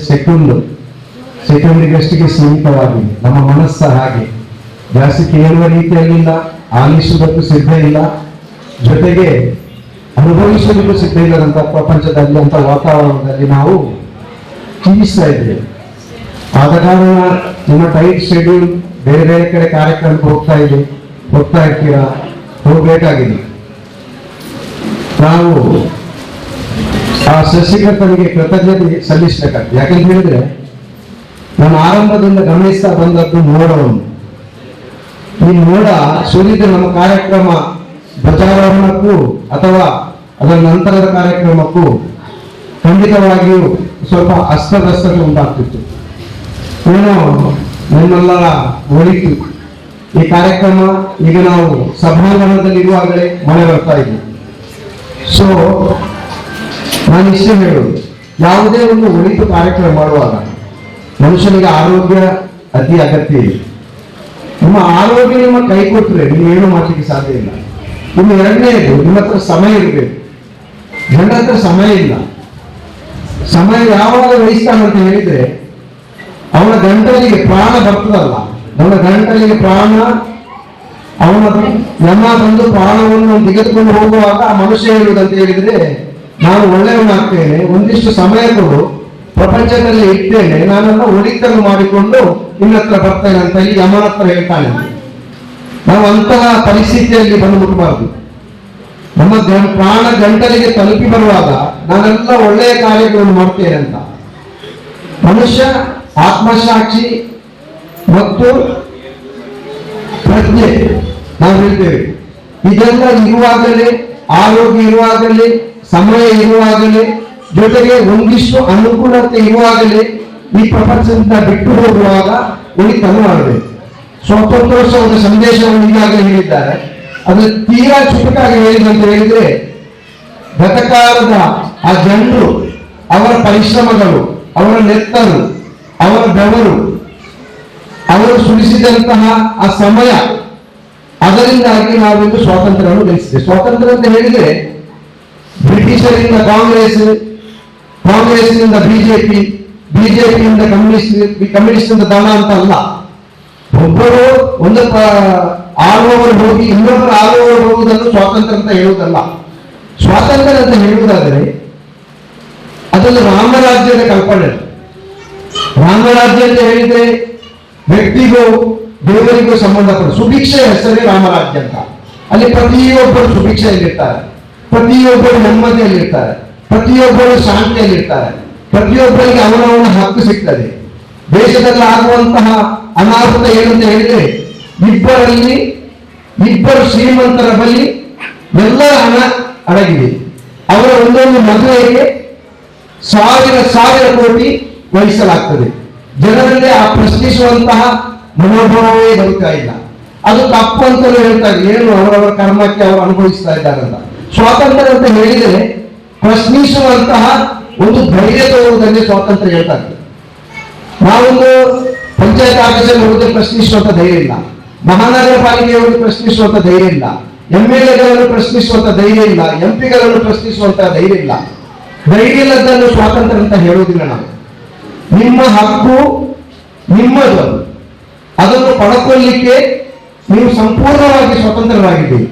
ಸೆಕೆಂಡಿಗಷ್ಟಿಗೆ ಸೀಮಿತವಾಗಿದೆ. ನಮ್ಮ ಮನಸ್ಸ ಹಾಗೆ ಜಾಸ್ತಿ ಕೇಳುವ ರೀತಿಯಲ್ಲಿಲ್ಲ, ಆಲಿಸುವುದಕ್ಕೂ ಸಿದ್ಧ ಇಲ್ಲ, ಜೊತೆಗೆ ಅನುಭವಿಸುವುದಕ್ಕೂ ಸಿದ್ಧ ಇಲ್ಲದಂತ ಪ್ರಪಂಚದಲ್ಲಿ ಅಂತ ವಾತಾವರಣದಲ್ಲಿ ನಾವು ಜೀವಿಸ್ತಾ ಇದ್ದೇವೆ. ಆದ ಕಾರಣ ನಿಮ್ಮ ಟೈಟ್ ಶೆಡ್ಯೂಲ್, ಬೇರೆ ಬೇರೆ ಕಡೆ ಕಾರ್ಯಕ್ರಮಕ್ಕೆ ಹೋಗ್ತಾ ಇರ್ತೀರಾ, ಹೋಗ್ಬೇಕಾಗಿದೆ. ನಾವು ಆ ಸೃಷ್ಟಿಕರ್ತನಿಗೆ ಕೃತಜ್ಞತೆ ಸಲ್ಲಿಸಬೇಕಾಗ್ತದೆ. ಯಾಕಂತ ಹೇಳಿದ್ರೆ, ನಾನು ಆರಂಭದಿಂದ ಗಮನಿಸ್ತಾ ಬಂದದ್ದು ಮೋಡವನ್ನು. ಈ ಮೋಡ ಸುರಿದು ನಮ್ಮ ಕಾರ್ಯಕ್ರಮ ಧ್ವಜಾರೋಹಣಕ್ಕೂ ಅಥವಾ ಅದರ ನಂತರದ ಕಾರ್ಯಕ್ರಮಕ್ಕೂ ಖಂಡಿತವಾಗಿಯೂ ಸ್ವಲ್ಪ ಅಸ್ತವ್ಯಸ್ತತೆ ಉಂಟಾಗ್ತಿತ್ತು. ಏನೋ ನಮ್ಮೆಲ್ಲರ ಒಳಿತು ಈ ಕಾರ್ಯಕ್ರಮ. ಈಗ ನಾವು ಸಭಾಂಗಣದಲ್ಲಿ ಇರುವಾಗಲೇ ಮಳೆ ಬರ್ತಾ ಇದ್ವಿ. ಸೊ ನಾನು ಇಷ್ಟೇ ಹೇಳುವುದು, ಯಾವುದೇ ಒಂದು ಒಳಿತು ಕಾರ್ಯಕ್ರಮ ಮಾಡುವಾಗ ಮನುಷ್ಯನಿಗೆ ಆರೋಗ್ಯ ಅತಿ ಅಗತ್ಯ ಇದೆ. ನಿಮ್ಮ ಆರೋಗ್ಯ ನಿಮ್ಮ ಕೈ ಕೊಟ್ಟರೆ ನೀವೇನು ಮಾಡಲಿಕ್ಕೆ ಸಾಧ್ಯ ಇಲ್ಲ. ಇನ್ನು ಎರಡನೇದು, ನಿಮ್ಮ ಹತ್ರ ಸಮಯ ಇರಬೇಕು. ಜನರ ಹತ್ರ ಸಮಯ ಇಲ್ಲ. ಸಮಯ ಯಾವಾಗ ವಹಿಸ್ತಾನೆ ಅಂತ ಹೇಳಿದ್ರೆ, ಅವನ ಗಂಟಲಿಗೆ ಪ್ರಾಣ ಬರ್ತದಲ್ಲ, ಅವನ ಗಂಟಲಿಗೆ ಪ್ರಾಣ, ಅವನ ಯಮ ಬಂದು ಪ್ರಾಣವನ್ನು ತೆಗೆದುಕೊಂಡು ಹೋಗುವಾಗ ಆ ಮನುಷ್ಯ ಹೇಳುವುದಂತ ಹೇಳಿದ್ರೆ, ನಾನು ಒಳ್ಳೆಯವನಾಗ್ತೇನೆ, ಒಂದಿಷ್ಟು ಸಮಯ ಕೊಡು, ಪ್ರಪಂಚದಲ್ಲಿ ಇರ್ತೇನೆ, ನಾನೆಲ್ಲ ಒಳಿತನ್ನು ಮಾಡಿಕೊಂಡು ಇನ್ನತ್ರ ಬರ್ತೇನೆ ಅಂತ ಹೇಳಿ ಯಮನ ಹತ್ರ ಹೇಳ್ತಾನೆ. ನಾವು ಅಂತಹ ಪರಿಸ್ಥಿತಿಯಲ್ಲಿ ಬಂದುಬಿಡಬಾರ್ದು. ನಮ್ಮ ಪ್ರಾಣ ಗಂಟಲಿಗೆ ತಲುಪಿ ಬರುವಾಗ ನಾನೆಲ್ಲ ಒಳ್ಳೆಯ ಕಾರ್ಯಗಳನ್ನು ಮಾಡ್ತೇನೆ ಅಂತ ಮನುಷ್ಯ ಆತ್ಮಸಾಕ್ಷಿ ಮತ್ತು ಪ್ರಜ್ಞೆ ನಾವು ಹೇಳ್ತೇವೆ. ಇದೆಲ್ಲ ಇರುವಾಗಲೇ, ಆರೋಗ್ಯ ಇರುವಾಗಲೇ, ಸಮಯ ಇರುವಾಗಲೇ, ಜೊತೆಗೆ ಒಂದಿಷ್ಟು ಅನುಕೂಲತೆ ಇರುವಾಗಲೇ ಈ ಪ್ರಪಂಚದಿಂದ ಬಿಟ್ಟು ಹೋಗುವಾಗ ಉಳಿತನ್ನು ಮಾಡಬೇಕು. ಸ್ವಾತಂತ್ರ್ಯೋತ್ಸವದ ಸಂದೇಶವನ್ನು ಈಗಾಗಲೇ ಹೇಳಿದ್ದಾರೆ. ಅದು ತೀರಾ ಚುಟುಕಾಗಿ ಹೇಳಿದಂತ ಹೇಳಿದ್ರೆ, ಗತಕಾಲದ ಆ ಜನರು, ಅವರ ಪರಿಶ್ರಮಗಳು, ಅವರ ನೆತ್ತರು, ಅವರ ಬೆವರು, ಅವರು ಸುರಿಸಿದಂತಹ ಆ ಸಮಯ, ಅದರಿಂದಾಗಿ ನಾವಿಂದು ಸ್ವಾತಂತ್ರ್ಯವನ್ನು ಗಳಿಸಿದೆ. ಸ್ವಾತಂತ್ರ್ಯ ಅಂತ ಹೇಳಿದ್ರೆ ಬ್ರಿಟಿಷರಿಂದ ಕಾಂಗ್ರೆಸ್ನಿಂದ ಬಿಜೆಪಿ, ಬಿಜೆಪಿಯಿಂದ ಕಮ್ಯುನಿಸ್ಟ್ ದಳ ಅಂತ ಅಲ್ಲ. ಒಬ್ಬರು ಒಂದು ಆಳುವವರು ಹೋಗಿ ಇನ್ನೊಬ್ಬರು ಆಳುವವರು ಹೋಗುವುದನ್ನು ಸ್ವಾತಂತ್ರ್ಯ ಅಂತ ಹೇಳುವುದಲ್ಲ. ಸ್ವಾತಂತ್ರ್ಯ ಅಂತ ಹೇಳುವುದಾದರೆ ಅದೊಂದು ರಾಮರಾಜ್ಯದ ಕಲ್ಪನೆ. ರಾಮರಾಜ್ಯ ಅಂತ ಹೇಳಿದ್ರೆ ವ್ಯಕ್ತಿಗೂ ದೇವರಿಗೂ ಸಂಬಂಧಪಟ್ಟ ಸುಭಿಕ್ಷೆಯ ಹೆಸರೇ ರಾಮರಾಜ್ಯ ಅಂತ. ಅಲ್ಲಿ ಪ್ರತಿಯೊಬ್ಬರು ಸುಭಿಕ್ಷೆಯಲ್ಲಿರ್ತಾರೆ, ಪ್ರತಿಯೊಬ್ಬರು ನೆಮ್ಮದಿಯಲ್ಲಿರ್ತಾರೆ, ಪ್ರತಿಯೊಬ್ಬರು ಶಾಂತಿಯಲ್ಲಿರ್ತಾರೆ. ಪ್ರತಿಯೊಬ್ಬರಿಗೆ ಅವನವನ ಹಕ್ಕು ಸಿಗ್ತದೆ. ದೇಶದಲ್ಲಿ ಆಗುವಂತಹ ಅನಾಹುತ ಏನಂತ ಹೇಳಿದ್ರೆ, ಇಬ್ಬರು ಶ್ರೀಮಂತರ ಬಳಿ ಎಲ್ಲರ ಹಣ ಅಡಗಿದೆ. ಅವರ ಒಂದೊಂದು ಮದುವೆಗೆ ಸಾವಿರ ಕೋಟಿ ವಹಿಸಲಾಗ್ತದೆ. ಜನರಲ್ಲಿ ಆ ಪ್ರಶ್ನಿಸುವಂತಹ ಮನೋಭಾವವೇ ಬರುತ್ತಾ ಇಲ್ಲ. ಅದು ತಪ್ಪು ಅಂತಲೂ ಹೇಳ್ತಾರೆ. ಏನು ಅವರವರ ಕರ್ಮಕ್ಕೆ ಅವರು ಅನುಭವಿಸ್ತಾ ಇದ್ದಾರಂತ. ಸ್ವಾತಂತ್ರ್ಯ ಅಂತ ಹೇಳಿದರೆ ಪ್ರಶ್ನಿಸುವಂತಹ ಒಂದು ಧೈರ್ಯ ತೋರುವುದನ್ನೇ ಸ್ವಾತಂತ್ರ್ಯ ಹೇಳ್ತಾರೆ. ನಾವೊಂದು ಪಂಚಾಯತ್ ಆಫೀಸಲ್ಲಿ ಹೋದ್ರೆ ಪ್ರಶ್ನಿಸುವಂತ ಧೈರ್ಯ ಇಲ್ಲ, ಮಹಾನಗರ ಪಾಲಿಕೆ ಹೋಗಿ ಪ್ರಶ್ನಿಸುವಂತ ಧೈರ್ಯ ಇಲ್ಲ, MLAಗಳನ್ನು ಪ್ರಶ್ನಿಸುವಂತ ಧೈರ್ಯ ಇಲ್ಲ, MP ಗಳನ್ನು ಪ್ರಶ್ನಿಸುವಂತಹ ಧೈರ್ಯ ಇಲ್ಲ. ಧೈರ್ಯ ಇಲ್ಲದನ್ನು ಸ್ವಾತಂತ್ರ್ಯ ಅಂತ ಹೇಳುವುದಿಲ್ಲ ನಾವು. ನಿಮ್ಮ ಹಕ್ಕು ನಿಮ್ಮದು, ಅದನ್ನು ಪಡ್ಕೊಳ್ಳಿಕ್ಕೆ ನೀವು ಸಂಪೂರ್ಣವಾಗಿ ಸ್ವತಂತ್ರರಾಗಿದ್ದೀರಿ.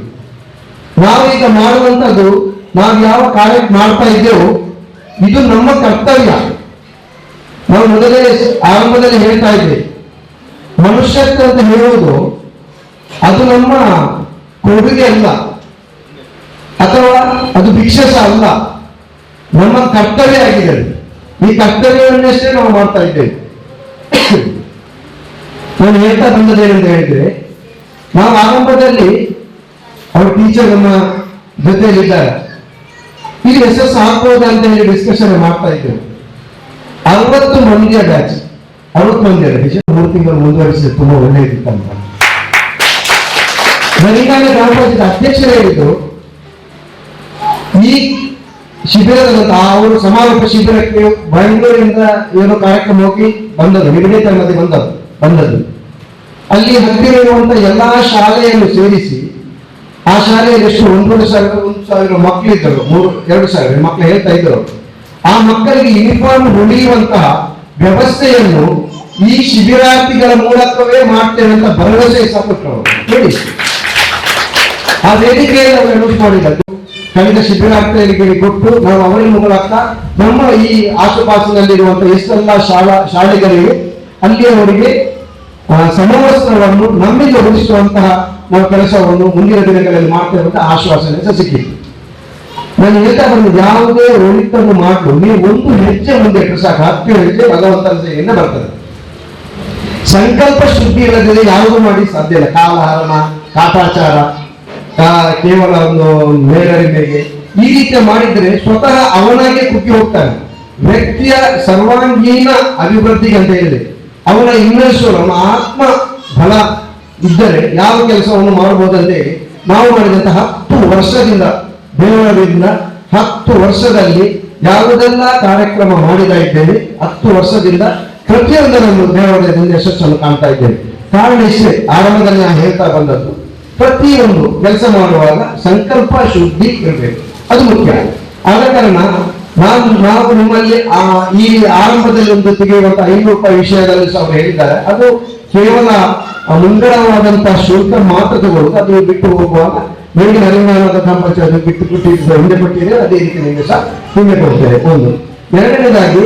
ನಾವೀಗ ಮಾಡುವಂಥದ್ದು, ನಾವು ಯಾವ ಕಾರ್ಯ ಮಾಡ್ತಾ ಇದ್ದೇವೋ ಇದು ನಮ್ಮ ಕರ್ತವ್ಯ. ನಾವು ಮೊದಲೇ ಆರಂಭದಲ್ಲಿ ಹೇಳ್ತಾ ಇದ್ದೇವೆ, ಮನುಷ್ಯತ್ವ ಅಂತ ಹೇಳುವುದು ಅದು ನಮ್ಮ ಕೊಡುಗೆ ಅಲ್ಲ, ಅಥವಾ ಅದು ಭಿಕ್ಷೆ ಸಹ ಅಲ್ಲ, ನಮ್ಮ ಕರ್ತವ್ಯ ಆಗಿದೆ. ಈ ಕರ್ತವ್ಯವನ್ನಷ್ಟೇ ನಾವು ಮಾಡ್ತಾ ಇದ್ದೇವೆ. ನಾನು ಹೇಳ್ತಾ ಬಂದದೇನಂತ ಹೇಳಿದ್ರೆ, ನಾವು ಆರಂಭದಲ್ಲಿ ಅವ್ರ ಟೀಚರ್ ನಮ್ಮ ಜೊತೆಯಲ್ಲಿದ್ದಾರೆ, ಈಗ ಯಶಸ್ಸು ಹಾಕ್ಬೋದ ಅಂತ ಹೇಳಿ ಡಿಸ್ಕಷನ್ ಮಾಡ್ತಾ ಇದ್ದೇವೆ. 60 ಮಂದಿಯ ಬ್ಯಾಚ್, 60 ಮಂದಿಯ 3 ತಿಂಗಳು ಮುಂದುವರಿಸಿದ್ರೆ ತುಂಬಾ ಒಳ್ಳೆಯದಿತ್ತಂತ. ನನಗಾಗ ಗ್ರಾಮ ಪಂಚಾಯತ್ ಅಧ್ಯಕ್ಷರು ಹೇಳಿದ್ರು, ಈ ಶಿಬಿರದ ಅವರು ಸಮಾರೋಪ ಶಿಬಿರಕ್ಕೆ ಬೆಂಗಳೂರಿನಿಂದ ಏನೋ ಕಾರ್ಯಕ್ರಮ ಹೋಗಿ ಬಂದದ್ದು, ನಿರ್ಣಯ ಬಂದದ್ದು. ಅಲ್ಲಿ ಹತ್ತಿರ ಇರುವಂತ ಎಲ್ಲಾ ಶಾಲೆಯನ್ನು ಸೇರಿಸಿ, ಆ ಶಾಲೆಯಲ್ಲಿ ಎಷ್ಟು 1,000 ಮಕ್ಕಳಿದ್ದರು, 2,000 ಮಕ್ಕಳು ಹೇಳ್ತಾ ಇದ್ರು. ಆ ಮಕ್ಕಳಿಗೆ ಯೂನಿಫಾರ್ಮ್ ಹೊಡೆಯುವಂತಹ ವ್ಯವಸ್ಥೆಯನ್ನು ಈ ಶಿಬಿರಾರ್ಥಿಗಳ ಮೂಲಕವೇ ಮಾಡ್ತೇವೆ ಅಂತ ಭರವಸೆ ಕೊಟ್ಟರು. ಹೇಳಿ, ಆ ವೇದಿಕೆಯಲ್ಲಿ ಅವರು ಅನೌನ್ಸ್ ಮಾಡಿದ್ದು ಕಳೆದ ಶಿಬಿರಾರ್ಥಿಗಳಿಗೆ ಕೊಟ್ಟು ನಾವು ಅವರ ಮೂಲಕ ನಮ್ಮ ಈ ಆಸುಪಾಸಿನಲ್ಲಿರುವಂತಹ ಎಷ್ಟೆಲ್ಲ ಶಾಲೆಗಳಿಗೆ ಅಲ್ಲಿಯವರಿಗೆ ಸಮವಸ್ತ್ರವನ್ನು ನಮ್ಮಿಂದ ಹೊರಿಸುವಂತಹ ನಾವು ಕೆಲಸವನ್ನು ಮುಂದಿನ ದಿನಗಳಲ್ಲಿ ಮಾಡ್ತೇವೆ ಅಂತ ಆಶ್ವಾಸನೆ ಸಿಕ್ಕಿತ್ತು. ನಾನು ಹೇಳ್ತಾ ಬಂದು, ಯಾವುದೇ ಒಳಿತನ್ನು ಮಾಡಲು ನೀವು ಒಂದು ಹೆಜ್ಜೆ ಮುಂದೆ ಇಟ್ಟರೆ ಸಾಕು, 10 ಹೆಜ್ಜೆ ಭಗವಂತನ ಸೇವೆಯಿಂದ ಬರ್ತದೆ. ಸಂಕಲ್ಪ ಶುದ್ಧಿ ಇಲ್ಲದೆ ಯಾವುದು ಮಾಡಿ ಸಾಧ್ಯ ಇಲ್ಲ. ಕಾಲಹರಣ, ಕಾಟಾಚಾರ, ಕೇವಲ ಒಂದು ಮೇಲರಿಮೆಗೆ ಈ ರೀತಿ ಮಾಡಿದ್ರೆ ಸ್ವತಃ ಅವನಾಗೆ ಕುಗ್ಗಿ ಹೋಗ್ತಾನೆ. ವ್ಯಕ್ತಿಯ ಸರ್ವಾಂಗೀಣ ಅಭಿವೃದ್ಧಿಗೆ ಅಂತ ಹೇಳಿದೆ, ಅವನ ಇನ್ನಷ್ಟು ಅವನ ಆತ್ಮ ಬಲ ಇದ್ದರೆ ಯಾವ ಕೆಲಸವನ್ನು ಮಾಡಬಹುದಂತೆ ನಾವು ಮಾಡಿದಂತಹ 10 ವರ್ಷದಿಂದ ದೇವರದಿಂದ 10 ವರ್ಷದಲ್ಲಿ ಯಾವುದೆಲ್ಲ ಕಾರ್ಯಕ್ರಮ ಮಾಡಿದ ಇದ್ದೇವೆ, 10 ವರ್ಷದಿಂದ ಪ್ರತಿಯೊಂದರನ್ನು ದೇವಾಲಯದಿಂದ ಯಶಸ್ಸನ್ನು ಕಾಣ್ತಾ ಇದ್ದೇವೆ. ಕಾರಣ ಇಷ್ಟೇ, ಆರಂಭದಲ್ಲಿ ನಾನು ಹೇಳ್ತಾ ಬಂದದ್ದು, ಪ್ರತಿಯೊಂದು ಕೆಲಸ ಮಾಡುವಾಗ ಸಂಕಲ್ಪ ಶುದ್ಧಿ ಇರಬೇಕು, ಅದು ಮುಖ್ಯ. ಆದ ಕಾರಣ ನಾವು ನಿಮ್ಮಲ್ಲಿ ಈ ಆರಂಭದಲ್ಲಿ ಒಂದು ತೆಗೆಯುವಂತಹ 500 ರೂಪಾಯಿ ವಿಷಯದಲ್ಲಿ ಸಹ ಅವರು ಹೇಳಿದ್ದಾರೆ, ಅದು ಕೇವಲ ಮುಂಗಡವಾದಂತಹ ಶುಲ್ಕ ಮಾತ್ರ ತಗೊಳ್ಳುವುದು. ಅದು ಬಿಟ್ಟು ಹೋಗುವಾಗ ನಿಮಗೆ ಹರಿಯಾಣದ ಗ್ರಾಮ ಪಂಚಾಯತ್ ಬಿಟ್ಟು ಹಿಂದೆ ಕೊಟ್ಟಿದೆ, ಅದೇ ರೀತಿ ನಿಮಗೆ ಸಹ ಹಿಂದೆ ಕೊಡ್ತೇವೆ. ಒಂದು. ಎರಡನೇದಾಗಿ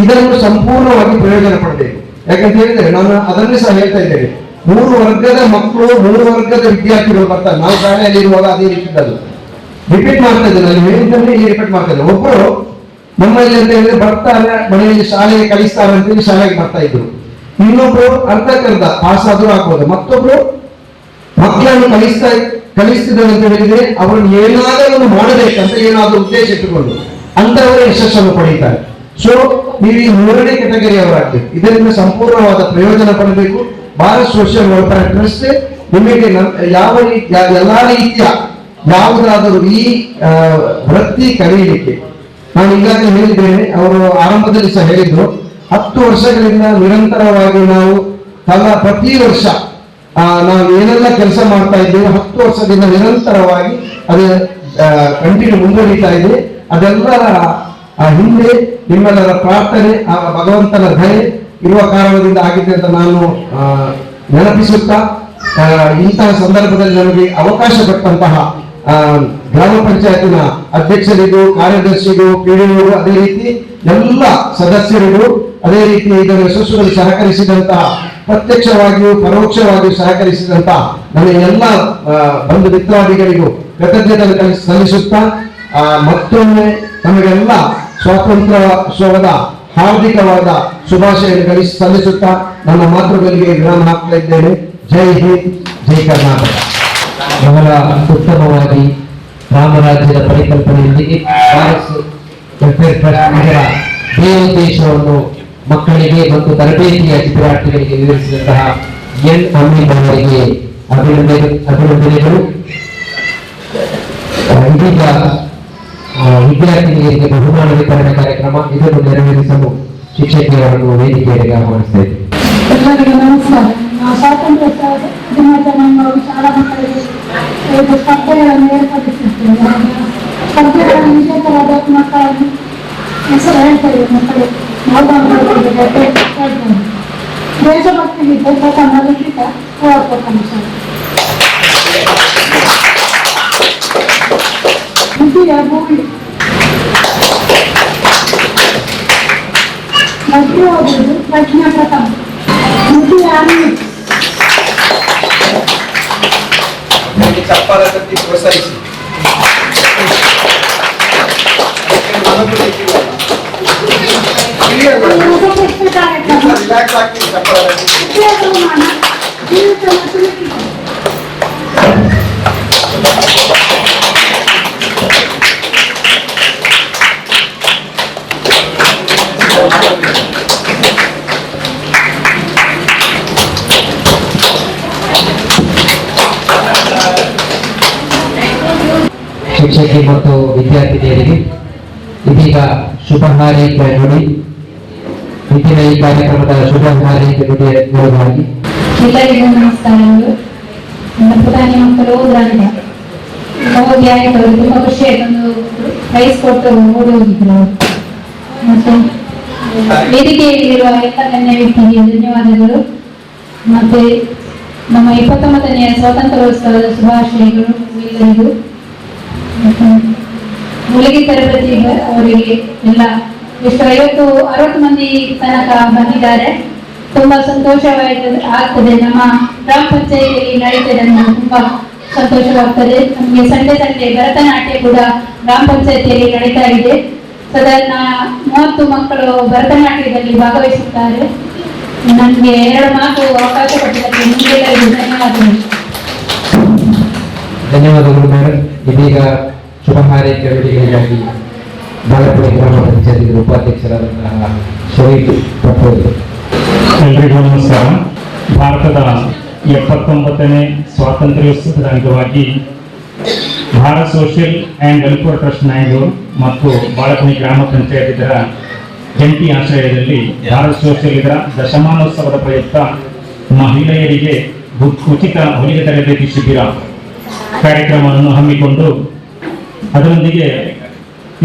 ಇದನ್ನು ಸಂಪೂರ್ಣವಾಗಿ ಪ್ರಯೋಜನ ಪಡಬೇಕು. ಯಾಕಂತ ಹೇಳಿದ್ರೆ ನಾನು ಅದನ್ನೇ ಸಹ ಹೇಳ್ತಾ ಇದ್ದೇನೆ, 3 ವರ್ಗದ ಮಕ್ಕಳು, 3 ವರ್ಗದ ವಿದ್ಯಾರ್ಥಿಗಳು ಬರ್ತಾರೆ. ನಾವು ಶಾಲೆಯಲ್ಲಿ ಇರುವಾಗ ಅದೇ ರೀತಿ ಇದ್ದದ್ದು. ರಿಪೀಟ್ ಮಾಡ್ತಾ ಇದ್ದೇನೆ, ನಾನು ಹೇಳಿದ್ದನ್ನೇ ಇಲ್ಲಿ ರಿಪೀಟ್ ಮಾಡ್ತಾ ಇದ್ದೇನೆ. ಒಬ್ಬರು ನಮ್ಮಲ್ಲಿ ಅಂತ ಹೇಳಿದ್ರೆ ಬರ್ತಾರೆ, ಮನೆಯಲ್ಲಿ ಶಾಲೆಗೆ ಕಲಿಸ್ತಾರೆ ಅಂತೇಳಿ ಶಾಲೆಗೆ ಬರ್ತಾ ಇದ್ರು. ಇನ್ನೊಬ್ರು ಅರ್ಧಕ್ಕರ್ಧ ಪಾಸ್ ಆದ್ರೂ ಆಗ್ಬೋದು, ಮತ್ತೊಬ್ರು ಮಕ್ಕಳನ್ನು ಕಲಿಸ್ತಿದ್ದಾರೆ ಅಂತ ಹೇಳಿದ್ರೆ ಅವರನ್ನು ಏನಾದರೂ ಮಾಡಬೇಕಂತ ಏನಾದರೂ ಉದ್ದೇಶ ಇಟ್ಟುಕೊಂಡು ಅಂತವರೇ ಯಶಸ್ಸನ್ನು ಪಡೀತಾರೆ. ಸೊ ನೀವು ಈ 3ನೇ ಕೆಟಗರಿ ಅವರಾಗಬೇಕು. ಇದರಿಂದ ಸಂಪೂರ್ಣವಾದ ಪ್ರಯೋಜನ ಪಡಬೇಕು. ಭಾರತ್ ಸೋಷಿಯಲ್ ವೆಲ್ಫೇರ್ ಟ್ರಸ್ಟ್ ನಿಮಗೆ ಎಲ್ಲಾ ರೀತಿಯ ಯಾವುದಾದರೂ ಈ ವೃತ್ತಿ ಕಲಿಯಲಿಕ್ಕೆ, ನಾನು ಈಗಾಗಲೇ ಹೇಳಿದ್ದೇನೆ, ಅವರು ಆರಂಭದಲ್ಲಿ ಸಹ ಹೇಳಿದ್ರು, 10 ವರ್ಷಗಳಿಂದ ನಿರಂತರವಾಗಿ ನಾವು ಪ್ರತಿ ವರ್ಷ ನಾವು ಏನೆಲ್ಲ ಕೆಲಸ ಮಾಡ್ತಾ ಇದ್ದೇವೆ, 10 ವರ್ಷದಿಂದ ನಿರಂತರವಾಗಿ ಅದು ಕಂಟಿನ್ಯೂ ಮುಂದುವರಿತಾ ಇದೆ. ಅದೆಲ್ಲರ ಹಿಂದೆ ನಿಮ್ಮೆಲ್ಲರ ಪ್ರಾರ್ಥನೆ, ಆ ಭಗವಂತನ ದಯೆ ಇರುವ ಕಾರಣದಿಂದ ಆಗಿದೆ ಅಂತ ನಾನು ನೆನಪಿಸುತ್ತಾ, ಇಂತಹ ಸಂದರ್ಭದಲ್ಲಿ ನಮಗೆ ಅವಕಾಶ ಕೊಟ್ಟಂತಹ ಗ್ರಾಮ ಪಂಚಾಯತಿನ ಅಧ್ಯಕ್ಷರಿಗೂ, ಕಾರ್ಯದರ್ಶಿಗೂ, ಪಿಡಿಒ, ಅದೇ ರೀತಿ ಎಲ್ಲ ಸದಸ್ಯರಿಗೂ, ಅದೇ ರೀತಿ ಇದನ್ನು ಯಶಸ್ವಿಯಲ್ಲಿ ಸಹಕರಿಸಿದಂತಹ, ಪ್ರತ್ಯಕ್ಷವಾಗಿಯೂ ಪರೋಕ್ಷವಾಗಿಯೂ ಸಹಕರಿಸಿದಂತಹ ನನ್ನ ಎಲ್ಲ ಬಂಧು ಮಿತ್ರಾದಿಗಳಿಗೂ ಕೃತಜ್ಞತೆ ಸಲ್ಲಿಸುತ್ತಾ, ಮತ್ತೊಮ್ಮೆ ನಮಗೆಲ್ಲ ಸ್ವಾತಂತ್ರ್ಯೋತ್ಸವದ ಹಾರ್ದಿಕವಾದ ಶುಭಾಶಯಗಳು ಸಲ್ಲಿಸುತ್ತಾ ನನ್ನ ಮಾತುಗಳಿಗೆ ವಿರಾಮ ಹಾಕ್ತಾ ಇದ್ದೇನೆ. ಜೈ ಹಿಂದ್, ಜೈ ಕರ್ನಾಟಕ. ಬಹಳ ಉತ್ತಮವಾಗಿ ರಾಮರಾಜ್ಯದ ಪರಿಕಲ್ಪನೆಯೊಂದಿಗೆ ಭಾರತ್ ವೆಲ್ಫೇರ್ ಟ್ರಸ್ಟ್ ಇದರ ಧ್ಯೇಯೋದ್ದೇಶವನ್ನು ಮಕ್ಕಳಿಗೆ ಮತ್ತು ತರಬೇತಿಯ ವಿದ್ಯಾರ್ಥಿಗಳಿಗೆ ವಿವರಿಸಿದಂತಹ ಎನ್ ಅಮೀನ್ ಅವರಿಗೆ ಅಭಿನಂದನೆಗಳು. ಇದೀಗ ವಿದ್ಯಾರ್ಥಿನಿಯರಿಗೆ ಬಹುಮಾನ ವಿತರಣೆ ಕಾರ್ಯಕ್ರಮ ಇದನ್ನು ನೆರವೇರಿಸಲು ಶಿಕ್ಷಕಿಯರನ್ನು ವೇದಿಕೆಗೆ ಆಹ್ವಾನಿಸ್ತಾ ಇದ್ದೇವೆ. ಎಲ್ಲರಿಗೂ ನಮಸ್ಕಾರ. ನಾವು ಸ್ವಾತಂತ್ರ್ಯ ದಿನಾಚರಣೆಯನ್ನು ಶಾಲಾ ಮಕ್ಕಳಿಗೆ ಸ್ಪರ್ಧೆಗಳನ್ನು ಏರ್ಪಡಿಸುತ್ತೇವೆ. ಸ್ಪರ್ಧೆಗಳನ್ನು ವಿಜೇತರಾದ ಮಕ್ಕಳನ್ನು ಹೆಸರು ಹೇಳ್ತೇವೆ. ಮಕ್ಕಳು ದೇಶಭಕ್ತಿ ಗೀತೆ ಪ್ರಥಮ ಲಿಖಿತ ದ್ವಿತೀಯ ಭೂಮಿ ಮಧ್ಯ ಓದುವುದು ಪ್ರಜ್ಞಾ ಪ್ರಥಮ ದ್ವಿತೀಯ ಅನಿಲ್ ಚಪ್ಪಾಳೆ ತಟ್ಟಿ ಪ್ರೋತ್ಸಾಹಿಸಿ. ರಿಲ್ಯಾಕ್ಸ್ ಆಗ್ತೀನಿ ಚಪ್ಪಾಳೆ ಶಿಕ್ಷಕಿ ಮತ್ತು ವಿದ್ಯಾರ್ಥಿನಿಯರಿಗೆ ಇದೀಗ ಶುಭ ಹಾರೈಕೆ ನುಡಿ. ಇಂದಿನ ಈ ಕಾರ್ಯಕ್ರಮದ ಶುಭ ಹಾರೈಕೆ ನುಡಿಯಾಗಿ ಎಲ್ಲರಿಗೂ ನಮಸ್ಕಾರಗಳು. ನನ್ನ ಪುಟಾಣಿ ಮಕ್ಕಳು ಓದ್ರಂತ ಓದಿ ಆಯ್ತು, ಅವ್ರಿಗೆ ತುಂಬ ಖುಷಿ ಆಯ್ತು. ಒಂದು ಪ್ರೈಸ್ ಕೊಟ್ಟು ಓಡಿ ಹೋಗಿದ್ರು. ಮತ್ತೆ ವೇದಿಕೆಯಲ್ಲಿರುವ ಎಲ್ಲ ಗಣ್ಯ ವ್ಯಕ್ತಿಗೆ ಧನ್ಯವಾದಗಳು. ಮತ್ತೆ ನಮ್ಮ 29ನೇ ಸ್ವಾತಂತ್ರ್ಯೋತ್ಸವದ ಶುಭಾಶಯಗಳು ಎಲ್ಲರಿಗೂ. ಮುಳುಗಿ ತರಬೇತಿ ಅವರಿಗೆ ಎಲ್ಲ ಎಷ್ಟು 50-60 ಮಂದಿ ತನಕ ಬಂದಿದ್ದಾರೆ. ತುಂಬಾ ಸಂತೋಷವಾಗ್ತದೆ. ನಮ್ಮ ಗ್ರಾಮ ಪಂಚಾಯಿತಿಯಲ್ಲಿ ನಡೀತದೆ, ತುಂಬಾ ಸಂತೋಷವಾಗ್ತದೆ ನಮಗೆ. ಸಂಡೆ ಭರತನಾಟ್ಯ ಕೂಡ ಗ್ರಾಮ ಪಂಚಾಯಿತಿಯಲ್ಲಿ ನಡೀತಾ ಇದೆ. ಸಾಧಾರಣ 30 ಮಕ್ಕಳು ಭರತನಾಟ್ಯದಲ್ಲಿ ಭಾಗವಹಿಸುತ್ತಾರೆ. ನನಗೆ 2 ಮಾತು ಅವಕಾಶ ಕೊಟ್ಟಿದ್ದಕ್ಕೆ ನಿಮಗೆಲ್ಲರಿಗೂ ಧನ್ಯವಾದಗಳು. ಧನ್ಯವಾದಗಳು ಮೇಡಮ್. ಇದೀಗ ಶುಭ ಹಾರೈಕೆ ವೇದಿಕೆಗಾಗಿ ಬಾಗಲಕೋಟೆ ಗ್ರಾಮ ಪಂಚಾಯತ್ ಉಪಾಧ್ಯಕ್ಷರಾದಂತಹ ಶರೀಫ್ ಪಟೋಲ್. ಎಲ್ರಿಗೂ ನಮಸ್ಕಾರ. ಭಾರತದ 79ನೇ ಸ್ವಾತಂತ್ರ್ಯೋತ್ಸವದ ಅಂಗವಾಗಿ Bharat social and welfare trust Naidu ಮತ್ತು ಬಾಗಲಕೋಟೆ ಗ್ರಾಮ ಪಂಚಾಯತ್ ಇದರ ಜಂಟಿ ಆಶ್ರಯದಲ್ಲಿ ಭಾರತ್ ಸೋಷಿಯಲ್ ಇದರ ದಶಮಾನೋತ್ಸವದ ಪ್ರಯುಕ್ತ ಮಹಿಳೆಯರಿಗೆ ಉಚಿತ ಹೊಲಿಗೆ ತರಬೇತಿ ಶಿಬಿರ ಕಾರ್ಯಕ್ರಮವನ್ನು ಹಮ್ಮಿಕೊಂಡು ಅದರೊಂದಿಗೆ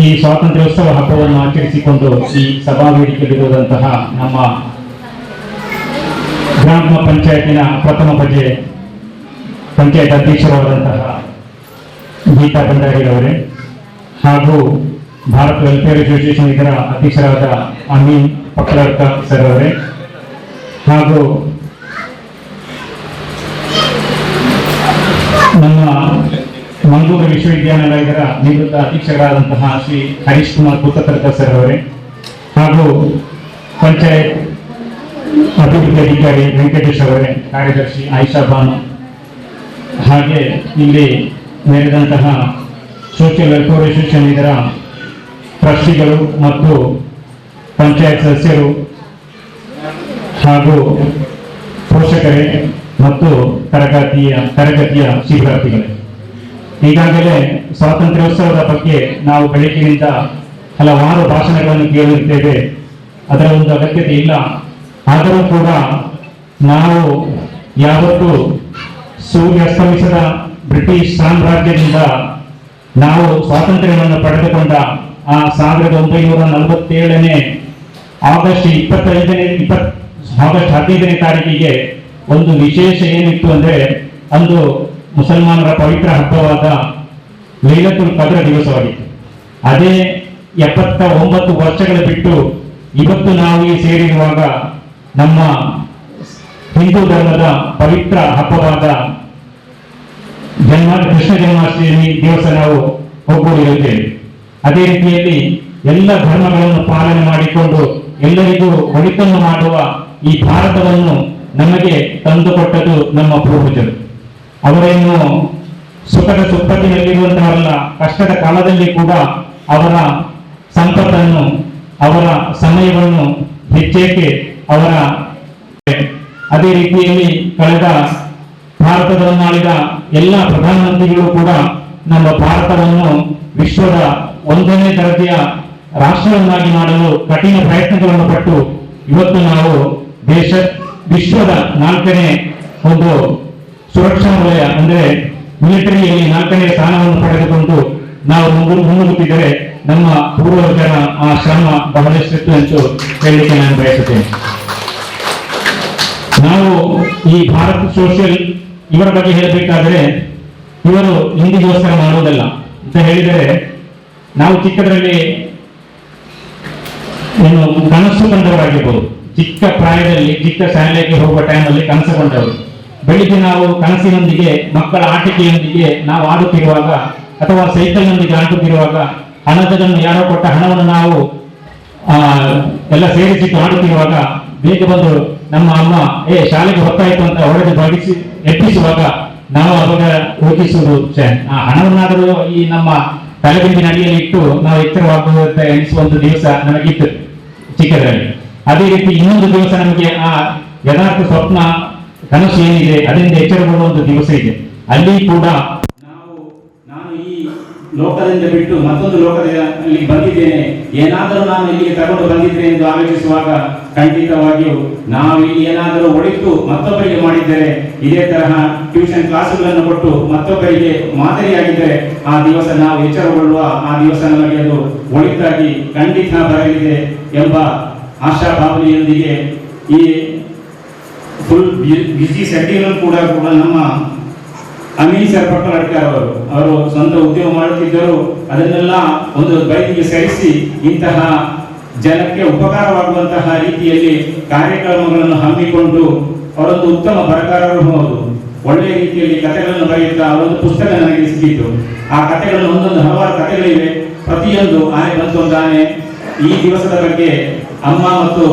ಈ ಸ್ವಾತಂತ್ರ್ಯೋತ್ಸವ ಹಬ್ಬವನ್ನು ಆಚರಿಸಿಕೊಂಡು ಈ ಸಭಾ ವೇದಿಕೆಯಲ್ಲಿರುವಂತಹ ನಮ್ಮ ಗ್ರಾಮ ಪಂಚಾಯತಿನ ಪ್ರಥಮ ಪಂಚಾಯತ್ ಅಧ್ಯಕ್ಷರಾದಂತಹ ಗೀತಾ ಭಂಡಾರಿಯವರೇ ಹಾಗೂ ಭಾರತ್ ವೆಲ್ಫೇರ್ ಅಸೋಸಿಯೇಷನ್ ಇದರ ಅಧ್ಯಕ್ಷರಾದ ಅಮೀನ್ ಪಕ್ಲಡ್ಕರ್ ಸರ್ ಅವರೇ ಹಾಗೂ ನಮ್ಮ ಮಂಗಳೂರು ವಿಶ್ವವಿದ್ಯಾನಿಲಯದ ನಿವೃತ್ತ ಅಧ್ಯಕ್ಷರಾದಂತಹ ಶ್ರೀ ಹರೀಶ್ ಕುಮಾರ್ ಪುತ್ತಕರ್ಕರ್ ಸರ್ ಅವರೇ ಹಾಗೂ ಪಂಚಾಯತ್ ಅಭಿವೃದ್ಧಿ ಅಧಿಕಾರಿ ವೆಂಕಟೇಶ್ ಅವರೇ, ಕಾರ್ಯದರ್ಶಿ ಆಯಿಷಾ ಬಾನು, ಹಾಗೆ ಇಲ್ಲಿ ನೆರೆದಂತಹ ಸೋಷಿಯಲ್ ವೆಲ್ಫೇರ್ ಅಸೋಸಿಯೇಷನ್ ಇದರ ಟ್ರಸ್ಟಿಗಳು ಮತ್ತು ಪಂಚಾಯತ್ ಸದಸ್ಯರು ಹಾಗೂ ಪೋಷಕರೇ ಮತ್ತು ತರಗತಿಯ ಶಿಬಿರಾರ್ಥಿಗಳೇ, ಈಗಾಗಲೇ ಸ್ವಾತಂತ್ರ್ಯೋತ್ಸವದ ಬಗ್ಗೆ ನಾವು ಬೆಳಗ್ಗಿನಿಂದ ಹಲವಾರು ಭಾಷಣಗಳನ್ನು ಕೇಳಿರುತ್ತೇವೆ. ಅದರ ಒಂದು ಅಗತ್ಯತೆ ಇಲ್ಲ. ಆದರೂ ಕೂಡ ನಾವು ಯಾವತ್ತು ಸೂರ್ಯಾಸ್ತಮಿಸದ ಬ್ರಿಟಿಷ್ ಸಾಮ್ರಾಜ್ಯದಿಂದ ನಾವು ಸ್ವಾತಂತ್ರ್ಯವನ್ನು ಪಡೆದುಕೊಂಡ ಆ 1947ನೇ ಆಗಸ್ಟ್ 15ನೇ ತಾರೀಕಿಗೆ ಒಂದು ವಿಶೇಷ ಏನಿತ್ತು ಅಂದ್ರೆ, ಅಂದು ಮುಸಲ್ಮಾನರ ಪವಿತ್ರ ಹಬ್ಬವಾದ ಲೈಲತುಲ್ ಕದ್ರ ದಿವಸವಾಗಿತ್ತು. ಅದೇ 79 ವರ್ಷಗಳು ಬಿಟ್ಟು ಇವತ್ತು ನಾವು ಈ ಸೇರಿರುವಾಗ ನಮ್ಮ ಹಿಂದೂ ಧರ್ಮದ ಪವಿತ್ರ ಹಬ್ಬವಾದ ಕೃಷ್ಣ ಜನ್ಮಾಷ್ಟಮಿ ದಿವಸ ನಾವು ಒಗ್ಗೂಡಿರುತ್ತೇವೆ. ಅದೇ ರೀತಿಯಲ್ಲಿ ಎಲ್ಲ ಧರ್ಮಗಳನ್ನು ಪಾಲನೆ ಮಾಡಿಕೊಂಡು ಎಲ್ಲರಿಗೂ ಒಳಿತನ್ನು ಮಾಡುವ ಈ ಭಾರತವನ್ನು ನಮಗೆ ತಂದುಕೊಟ್ಟದು ನಮ್ಮ ಪೂರ್ವಜರು. ಅವರೇನು ಸುಖದ ಸುಪ್ಪತ್ತಿನಲ್ಲಿರುವಂತವರಲ್ಲ, ಕಷ್ಟದ ಕಾಲದಲ್ಲಿ ಕೂಡ ಅವರ ಸಂಪತ್ತನ್ನು, ಅವರ ಸಮಯವನ್ನು ಹೆಚ್ಚೇಕೆ ಅವರ ಅದೇ ರೀತಿಯಲ್ಲಿ ಕಳೆದ ಭಾರತವನ್ನಾಳಿದ ಎಲ್ಲ ಪ್ರಧಾನಮಂತ್ರಿಗಳು ಕೂಡ ನಮ್ಮ ಭಾರತವನ್ನು ವಿಶ್ವದ 1ನೇ ದರ್ಜೆಯ ರಾಷ್ಟ್ರವನ್ನಾಗಿ ಮಾಡಲು ಕಠಿಣ ಪ್ರಯತ್ನಗಳನ್ನು ಪಟ್ಟು ಇವತ್ತು ನಾವು ವಿಶ್ವದ 4ನೇ ಒಂದು ಸುರಕ್ಷಾ ವಲಯ ಅಂದ್ರೆ ಮಿಲಿಟರಿಯಲ್ಲಿ 4ನೇ ಸ್ಥಾನವನ್ನು ಪಡೆದುಕೊಂಡು ನಾವು ಮುನ್ನುಗ್ಗುತ್ತಿದ್ದರೆ ನಮ್ಮ ಪೂರ್ವಜರ ಆ ಶ್ರಮ ಬಹಳಷ್ಟಿತ್ತು ಎಂದು ಹೇಳಲಿಕ್ಕೆ ನಾನು ಬಯಸುತ್ತೇನೆ. ನಾವು ಈ ಭಾರತ್ ಸೋಷಿಯಲ್ ಇವರ ಬಗ್ಗೆ ಹೇಳಬೇಕಾದ್ರೆ ಇವರು ಹಿಂದಿಗೋಸ್ಕರ ಮಾಡುವುದಲ್ಲ ಅಂತ ಹೇಳಿದರೆ, ನಾವು ಚಿಕ್ಕದರಲ್ಲಿ ಏನು ಕನಸು ಕಂಡವರಾಗಿರ್ಬೋದು, ಚಿಕ್ಕ ಪ್ರಾಯದಲ್ಲಿ ಚಿಕ್ಕ ಶಾಲೆಗೆ ಹೋಗುವ ಟೈಮಲ್ಲಿ ಕನಸು ಕೊಂಡವರು. ಬೆಳಿಗ್ಗೆ ನಾವು ಕನಸಿನೊಂದಿಗೆ ಮಕ್ಕಳ ಆಟಿಕೆಯೊಂದಿಗೆ ನಾವು ಆಡುತ್ತಿರುವಾಗ ಅಥವಾ ಸೈಕಲ್ನೊಂದಿಗೆ ಆಡುತ್ತಿರುವಾಗ ಹಣದನ್ನು ಯಾರೋ ಕೊಟ್ಟ ಹಣವನ್ನು ನಾವು ಎಲ್ಲ ಸೇರಿಸಿಟ್ಟು ಆಡುತ್ತಿರುವಾಗ ಬೇಗ ಬಂದು ನಮ್ಮ ಅಮ್ಮ ಶಾಲೆಗೆ ಹೊತ್ತಾಯಿತು ಅಂತ ಹೊಡೆದು ಬಡಿಸಿ ಎಪ್ಪಿಸುವಾಗ ನಾವು ಅವಾಗ ಯೋಚಿಸುವುದು, ಆ ಹಣವನ್ನಾದರೂ ಈ ನಮ್ಮ ತಲೆಬಿಂಬಿನ ಅಡಿಯಲ್ಲಿ ಇಟ್ಟು ನಾವು ಎಚ್ಚರವಾಗುವಂತ ಎನಿಸುವ ಒಂದು ದಿವಸ ನಮಗಿತ್ತು ಚಿಕ್ಕದರಲ್ಲಿ. ಅದೇ ರೀತಿ ಇನ್ನೊಂದು ದಿವಸ ನಮಗೆ ಆ ಯಥಾರ್ಥ ಸ್ವಪ್ನ ಕನಸು ಏನಿದೆ ಅದರಿಂದ ಎಚ್ಚರಗೊಳ್ಳುವ ಒಂದು ದಿವಸ ಇದೆ. ಅಲ್ಲಿ ಕೂಡ ನಾನು ಈ ಲೋಕದಿಂದ ಬಿಟ್ಟು ಮತ್ತೊಂದು ಲೋಕದಲ್ಲಿ ಬಂದಿದ್ದೇನೆ, ಏನಾದರೂ ನಾನು ಇಲ್ಲಿಗೆ ತಗೊಂಡು ಬಂದಿದ್ದೇನೆ ಎಂದು ಆಲೋಚಿಸುವಾಗ ಖಂಡಿತವಾಗಿಯೂ ನಾವು ಇಲ್ಲಿ ಏನಾದರೂ ಒಳಿತು ಮತ್ತೊಬ್ಬರಿಗೆ ಮಾಡಿದ್ದರೆ, ಇದೇ ತರಹ ಟ್ಯೂಷನ್ ಕ್ಲಾಸುಗಳನ್ನು ಕೊಟ್ಟು ಮತ್ತೊಬ್ಬರಿಗೆ ಮಾದರಿಯಾಗಿದ್ದರೆ ಆ ದಿವಸ ನಾವು ಎಚ್ಚರಗೊಳ್ಳುವ ಆ ದಿವಸ ನಮಗೆ ಅದು ಒಳಿತಾಗಿ ಖಂಡಿತ ಬರಲಿದೆ ಎಂಬ ಆಶಾಭಾವನೆಯೊಂದಿಗೆ ಈ ಫುಲ್ ಬಿಸಿ ಶೆಡ್ಯೂಲ್ ಕೂಡ ನಮ್ಮ ಅಮೀನ್ ಸರ್ ಪಟ್ಟಲಡ್ಕರ್ ಅವರು ಸ್ವಂತ ಉದ್ಯಮ ಮಾಡುತ್ತಿದ್ದರು. ಅದನ್ನೆಲ್ಲ ಒಂದು ಬೈದಿಗೆ ಸರಿಸಿ ಇಂತಹ ಜನಕ್ಕೆ ಉಪಕಾರವಾಗುವಂತಹ ರೀತಿಯಲ್ಲಿ ಕಾರ್ಯಕ್ರಮಗಳನ್ನು ಹಮ್ಮಿಕೊಂಡು ಅವರೊಂದು ಉತ್ತಮ ಬರಹಗಾರರು ಹೌದು, ಒಳ್ಳೆಯ ರೀತಿಯಲ್ಲಿ ಕಥೆಗಳನ್ನು ಬರೆಯುತ್ತಾ ಅವರೊಂದು ಪುಸ್ತಕ ನನಗೆ ಸಿಕ್ಕಿತ್ತು. ಆ ಕಥೆಗಳನ್ನು ಒಂದೊಂದು ಹಲವಾರು ಕಥೆಗಳಿವೆ. ಪ್ರತಿಯೊಂದು ಆನೆ ಬಂತು ಒಂದು ಆನೆ, ಈ ದಿವಸದ ಬಗ್ಗೆ, ಅಮ್ಮ ಮತ್ತು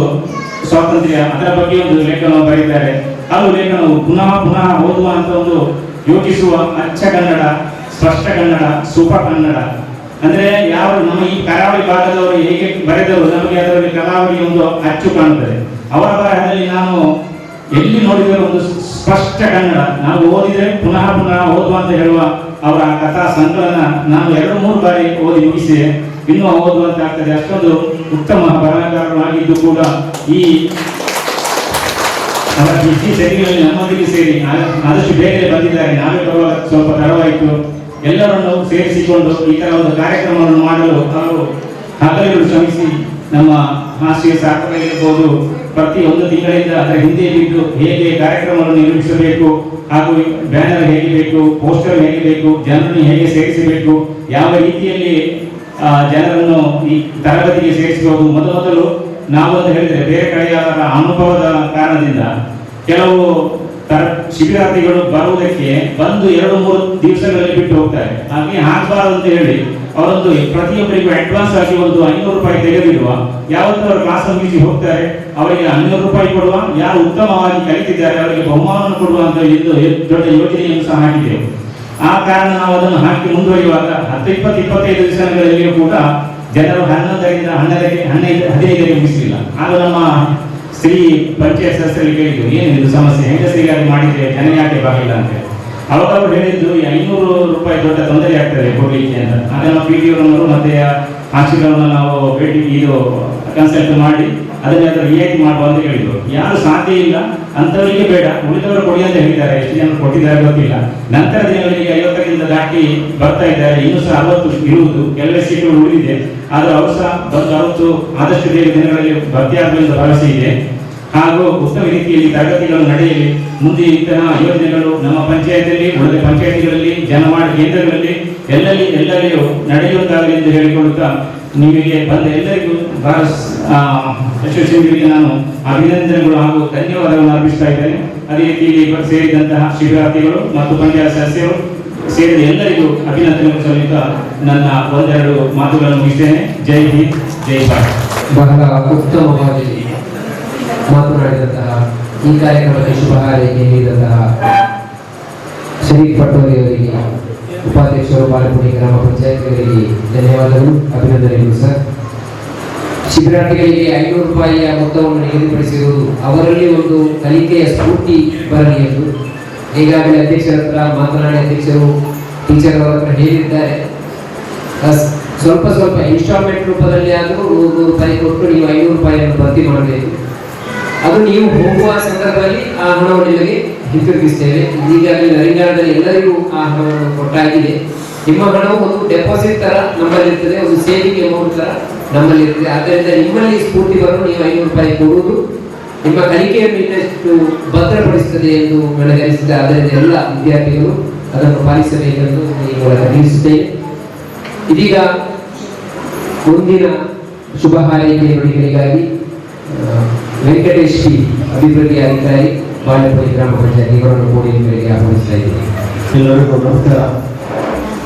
ಸ್ವಾತಂತ್ರ್ಯ, ಅದರ ಬಗ್ಗೆ ಒಂದು ಲೇಖನವನ್ನು ಬರೆದಿದ್ದಾರೆ. ಅದು ಲೇಖನವು ಪುನಃ ಪುನಃ ಓದುವ ಅಂತ ಒಂದು ಯೋಚಿಸುವ ಅಚ್ಚ ಕನ್ನಡ, ಸ್ಪಷ್ಟ ಕನ್ನಡ, ಸುಪ ಕನ್ನಡ. ಅಂದ್ರೆ ಯಾವ ನಮ್ಮ ಈ ಕರಾವಳಿ ಭಾಗದವರು ಹೇಗೆ ಬರೆದರು ನಮಗೆ ಅದರಲ್ಲಿ ಕರಾವಳಿ ಒಂದು ಅಚ್ಚು ಕಾಣುತ್ತದೆ. ಅವರ ಬರಹದಲ್ಲಿ ನಾನು ಎಲ್ಲಿ ನೋಡಿದರೂ ಒಂದು ಸ್ಪಷ್ಟ ಕನ್ನಡ. ನಾವು ಓದಿದ್ರೆ ಪುನಃ ಪುನಃ ಓದುವ ಅಂತ ಹೇಳುವ ಅವರ ಕಥಾ ಸಂಕಲನ ನಾನು 2-3 ಬಾರಿ ಓದಿ ಮುಗಿಸಿದೆ. ಇನ್ನೂ ಓದುವಂತ ಆಗ್ತದೆ. ಅಷ್ಟೊಂದು ಉತ್ತಮ ಬರಹಗಾರರಾಗಿದ್ದು ಕೂಡ ಈ ಅವರ ಬಿಸಿ ಶೈಲಿಗಳಲ್ಲಿ ನಮ್ಮೊಂದಿಗೆ ಸೇರಿ ಆದಷ್ಟು ಬೇಗನೆ ಬಂದಿದ್ದಾರೆ. ನಾವೇ ಬರುವಾಗ ಸ್ವಲ್ಪ ತಡವಾಯಿತು. ಎಲ್ಲರನ್ನು ಸೇರಿಸಿಕೊಂಡು ಈ ತರ ಒಂದು ಕಾರ್ಯಕ್ರಮವನ್ನು ಮಾಡಲು ಅವರು ಹಗಲಿರುಳು ಶ್ರಮಿಸಿ ನಮ್ಮ ಹಾಸ್ಯ ಸಾರ್ಥಕ ಇರಬಹುದು, ಪ್ರತಿ 1 ತಿಂಗಳಿಂದ ಅದರ ಹಿಂದೆ ಬಿದ್ದು ಹೇಗೆ ಕಾರ್ಯಕ್ರಮವನ್ನು ನಿರ್ಮಿಸಬೇಕು, ಹಾಗೂ ಬ್ಯಾನರ್ ಹೇಗೆ ಬೇಕು, ಪೋಸ್ಟರ್ ಹೇಗೆ ಬೇಕು, ಜನರನ್ನು ಹೇಗೆ ಸೇರಿಸಬೇಕು, ಯಾವ ರೀತಿಯಲ್ಲಿ ಜನರನ್ನು ಈ ತರಗತಿಗೆ ಸೇರಿಸಬಹುದು. ಮೊದಲು ನಾವು ಅಂತ ಹೇಳಿದ್ರೆ ಬೇರೆ ಕಡೆಯವರ ಅನುಭವದ ಕಾರಣದಿಂದ ಕೆಲವು ಶಿಬಿರಾರ್ಥಿಗಳು ಬರುವುದಕ್ಕೆ ಬಂದು 2-3 ದಿವಸಗಳಲ್ಲಿ ಬಿಟ್ಟು ಹೋಗ್ತಾರೆ. ಹಾಗೆ ಆಗಬಾರದು ಅಂತ ಹೇಳಿ ಅವರೊಂದು ಪ್ರತಿಯೊಬ್ಬರಿಗೂ ಅಡ್ವಾನ್ಸ್ ಆಗಿ ಒಂದು 500 ರೂಪಾಯಿ ತೆಗೆದಿರುವ, ಯಾವತ್ತೂ ಅವರು ಕ್ಲಾಸ್ ಮುಗಿಸಿ ಹೋಗ್ತಾರೆ ಅವರಿಗೆ 500 ರೂಪಾಯಿ ಕೊಡುವ, ಯಾರು ಉತ್ತಮವಾಗಿ ಕಲಿತಿದ್ದಾರೆ ಅವರಿಗೆ ಬಹುಮಾನ ಕೊಡುವ ಅಂತ ಒಂದು ದೊಡ್ಡ ಯೋಜನೆಯನ್ನು ಸಹ ಹಾಕಿದ್ದೇವೆ. ಆ ಕಾರಣ ನಾವು ಅದನ್ನು ಹಾಕಿ ಮುಂದುವರಿಯುವಾಗ 10-20-25 ದಿವಸಗಳಲ್ಲಿಯೂ ಕೂಡ ಜನರು 11ರಿಂದ 15ಕ್ಕೆ ಮುಗಿಸಲಿಲ್ಲ. ಆಗ ನಮ್ಮ ಶ್ರೀ ಪಂಚಾಯತ್ ಸದಸ್ಯರಿಗೆ ಕೇಳಿದ್ರು, ಏನಿದು ಸಮಸ್ಯೆ, ಹೆಂಗಸರಿಗಾಗಿ ಮಾಡಿದ್ರೆ ಜನ ಯಾಕೆ ಬರಲಿಲ್ಲ ಅಂತ. ಅವರು ಹೇಳಿದ್ದು 500 ರೂಪಾಯಿ ದೊಡ್ಡ ತೊಂದರೆ ಆಗ್ತದೆ ಕೊಡ್ಲಿಕ್ಕೆ ಅಂತ. ಅದನ್ನು PTO ಮತ್ತೆ ಆಶೀರ್ವಾದವನ್ನು ನಾವು ಭೇಟಿ ಇದು ಕನ್ಸಲ್ಟ್ ಮಾಡಿ ಅದನ್ನ ರಿಯಾಯಿತಿ ಮಾಡುವ ಅಂತ ಹೇಳಿದ್ರು. ಯಾರು ಸಾಧ್ಯ ಇಲ್ಲ ಅಂತವರಿಗೆ ಬೇಡ, ಉಳಿದವರು ಕೊಡಿ ಅಂತ ಹೇಳಿದ್ದಾರೆ. ಎಷ್ಟು ಜನ ಕೊಟ್ಟಿದ್ದಾರೆ ಗೊತ್ತಿಲ್ಲ. ನಂತರ ದಿನಗಳಿಗೆ 50ಕ್ಕಿಂತ ದಾಟಿ ಬರ್ತಾ ಇದ್ದಾರೆ. ಇನ್ನೂ ಸಹ 60 ಇರುವುದು, ಕೆಲವೇ ಸೀಟುಗಳು ಉಳಿದಿದೆ. ಆದರೂ ಅವರು ಸಹ ಬಂದು 60 ಆದಷ್ಟು ಬೇಗ ದಿನಗಳಲ್ಲಿ ಭರ್ತಿಯಾಗುವ ಭರವಸೆ ಇದೆ. ಹಾಗೂ ಉತ್ತಮ ರೀತಿಯಲ್ಲಿ ತರಗತಿಗಳು ನಡೆಯಲಿ. ಮುಂದೆ ಇಂತಹ ಯೋಜನೆಗಳು ನಮ್ಮ ಪಂಚಾಯತಿಯಲ್ಲಿ, ಉಳಿದ ಪಂಚಾಯತಿಗಳಲ್ಲಿ, ಜನವಾಣಿ ಕೇಂದ್ರಗಳಲ್ಲಿ ಎಲ್ಲರಿಗೂ ನಡೆಯುವಂತಾಗಲಿ ಎಂದು ಹೇಳಿಕೊಳ್ಳುತ್ತಾ ನಿಮಗೆ ಬಂದ ಎಲ್ಲರಿಗೂ ಯಶಸ್ವಿಗಳಿಗೆ ನಾನು ಅಭಿನಂದನೆಗಳು ಹಾಗೂ ಧನ್ಯವಾದಗಳನ್ನು ಅರ್ಪಿಸ್ತಾ ಇದ್ದೇನೆ. ಅದೇ ರೀತಿಯಲ್ಲಿ ಸೇರಿದಂತಹ ಶಿಬಿರಾರ್ಥಿಗಳು ಮತ್ತು ಪಂಚಾಯತ್ ಸದಸ್ಯರು ಸೇರಿದ ಎಲ್ಲರಿಗೂ ಅಭಿನಂದನೆ ಸಲ್ಲಿಸುತ್ತಾ ನನ್ನ ಒಂದೆರಡು ಮಾತುಗಳನ್ನು ಮುಗಿಸ್ತೇನೆ. ಜೈ ಹಿಂದ್, ಜೈ ಭಾರತ್. ಬಹಳ ಉತ್ತಮವಾಗಿ ಮಾತನಾಡಿದಂತಹ ಈ ಕಾರ್ಯಕ್ರಮಕ್ಕೆ ಶುಭ ಹಾರೈಕೆ ನೀಡಿದಂತಹ ಶರೀಫ್ ಪಟೋರಿ ಅವರಿಗೆ, ಉಪಾಧ್ಯಕ್ಷರು ಬಾಲಪುಡಿ ಗ್ರಾಮ ಪಂಚಾಯತ್ಗಳಿಗೆ ಧನ್ಯವಾದಗಳು, ಅಭಿನಂದನೆಗಳು ಸರ್. ಶಿಬಿರಾರ್ಥಿಗಳಿಗೆ 500 ರೂಪಾಯಿಯ ಮೊತ್ತವನ್ನು ನಿಗದಿಪಡಿಸಿರುವುದು ಅವರಲ್ಲಿ ಒಂದು ಕಲಿಕೆಯ ಸ್ಫೂರ್ತಿ ಬರಲಿ ಎಂದು ಈಗಾಗಲೇ ಅಧ್ಯಕ್ಷರ ಹತ್ರ ಮಾತನಾಡಿ ಅಧ್ಯಕ್ಷರು ಟೀಚರ್ ಅವರ ಹತ್ರ ಹೇಳಿದ್ದಾರೆ. ಸ್ವಲ್ಪ ಸ್ವಲ್ಪ ಇನ್ಸ್ಟಾಲ್ಮೆಂಟ್ ರೂಪದಲ್ಲಿ ಆದರೂ 100 ರೂಪಾಯಿ ಕೊಟ್ಟು ನೀವು 500 ರೂಪಾಯಿಯನ್ನು ಭರ್ತಿ ಮಾಡಬೇಕು. ಅದು ನೀವು ಹೋಗುವ ಸಂದರ್ಭದಲ್ಲಿ ಆ ಹಣವನ್ನು ನಿಮಗೆ ಹಿಂತಿರುಗಿಸ್ತೇವೆ. ಈಗಾಗಲೇ ತೆಲಂಗಾಣದಲ್ಲಿ ಎಲ್ಲರಿಗೂ ಆ ಹಣವನ್ನು ಕೊಟ್ಟಾಗಿದೆ. ನಿಮ್ಮ ಹಣವು ಒಂದು ಡೆಪಾಸಿಟ್ ತರ ನಮ್ಮಲ್ಲಿ ಇರ್ತದೆ, ಒಂದು ಸೇವಿಂಗ್ ಅಮೌಂಟ್ ತರ ನಮ್ಮಲ್ಲಿ ಇರ್ತದೆ. ಆದ್ದರಿಂದ ನಿಮ್ಮಲ್ಲಿ ಸ್ಫೂರ್ತಿ ಬರಲು ನೀವು 500 ರೂಪಾಯಿ ಕೊಡುವುದು ನಿಮ್ಮ ಕಲಿಕೆಯನ್ನು ಇನ್ನಷ್ಟು ಭದ್ರಪಡಿಸುತ್ತದೆ ಎಂದು ನನಗೆ ಅನಿಸಿದೆ. ಆದ್ದರಿಂದ ಎಲ್ಲ ವಿದ್ಯಾರ್ಥಿಗಳು ಅದನ್ನು ಪಾಲಿಸಬೇಕೆಂದು ಈ ಮೂಲಕ ತಿಳಿಸುತ್ತೇನೆ. ಇದೀಗ ಮುಂದಿನ ಶುಭ ಹಾರೈಕೆ ನುಡಿಗಳಿಗಾಗಿ ವೆಂಕಟೇಶ್ ಪಿ ಅಭಿವೃದ್ಧಿ ಅಧಿಕಾರಿ ಬಾಳೆಪುಡಿ ಗ್ರಾಮ ಪಂಚಾಯತ್ ಇವರನ್ನು ಕೋಡಿಗಳಿಗೆ ಆಹ್ವಾನಿಸ್ತಾ ಇದ್ದೇನೆ. ಎಲ್ಲರಿಗೂ ನಮಸ್ಕಾರ.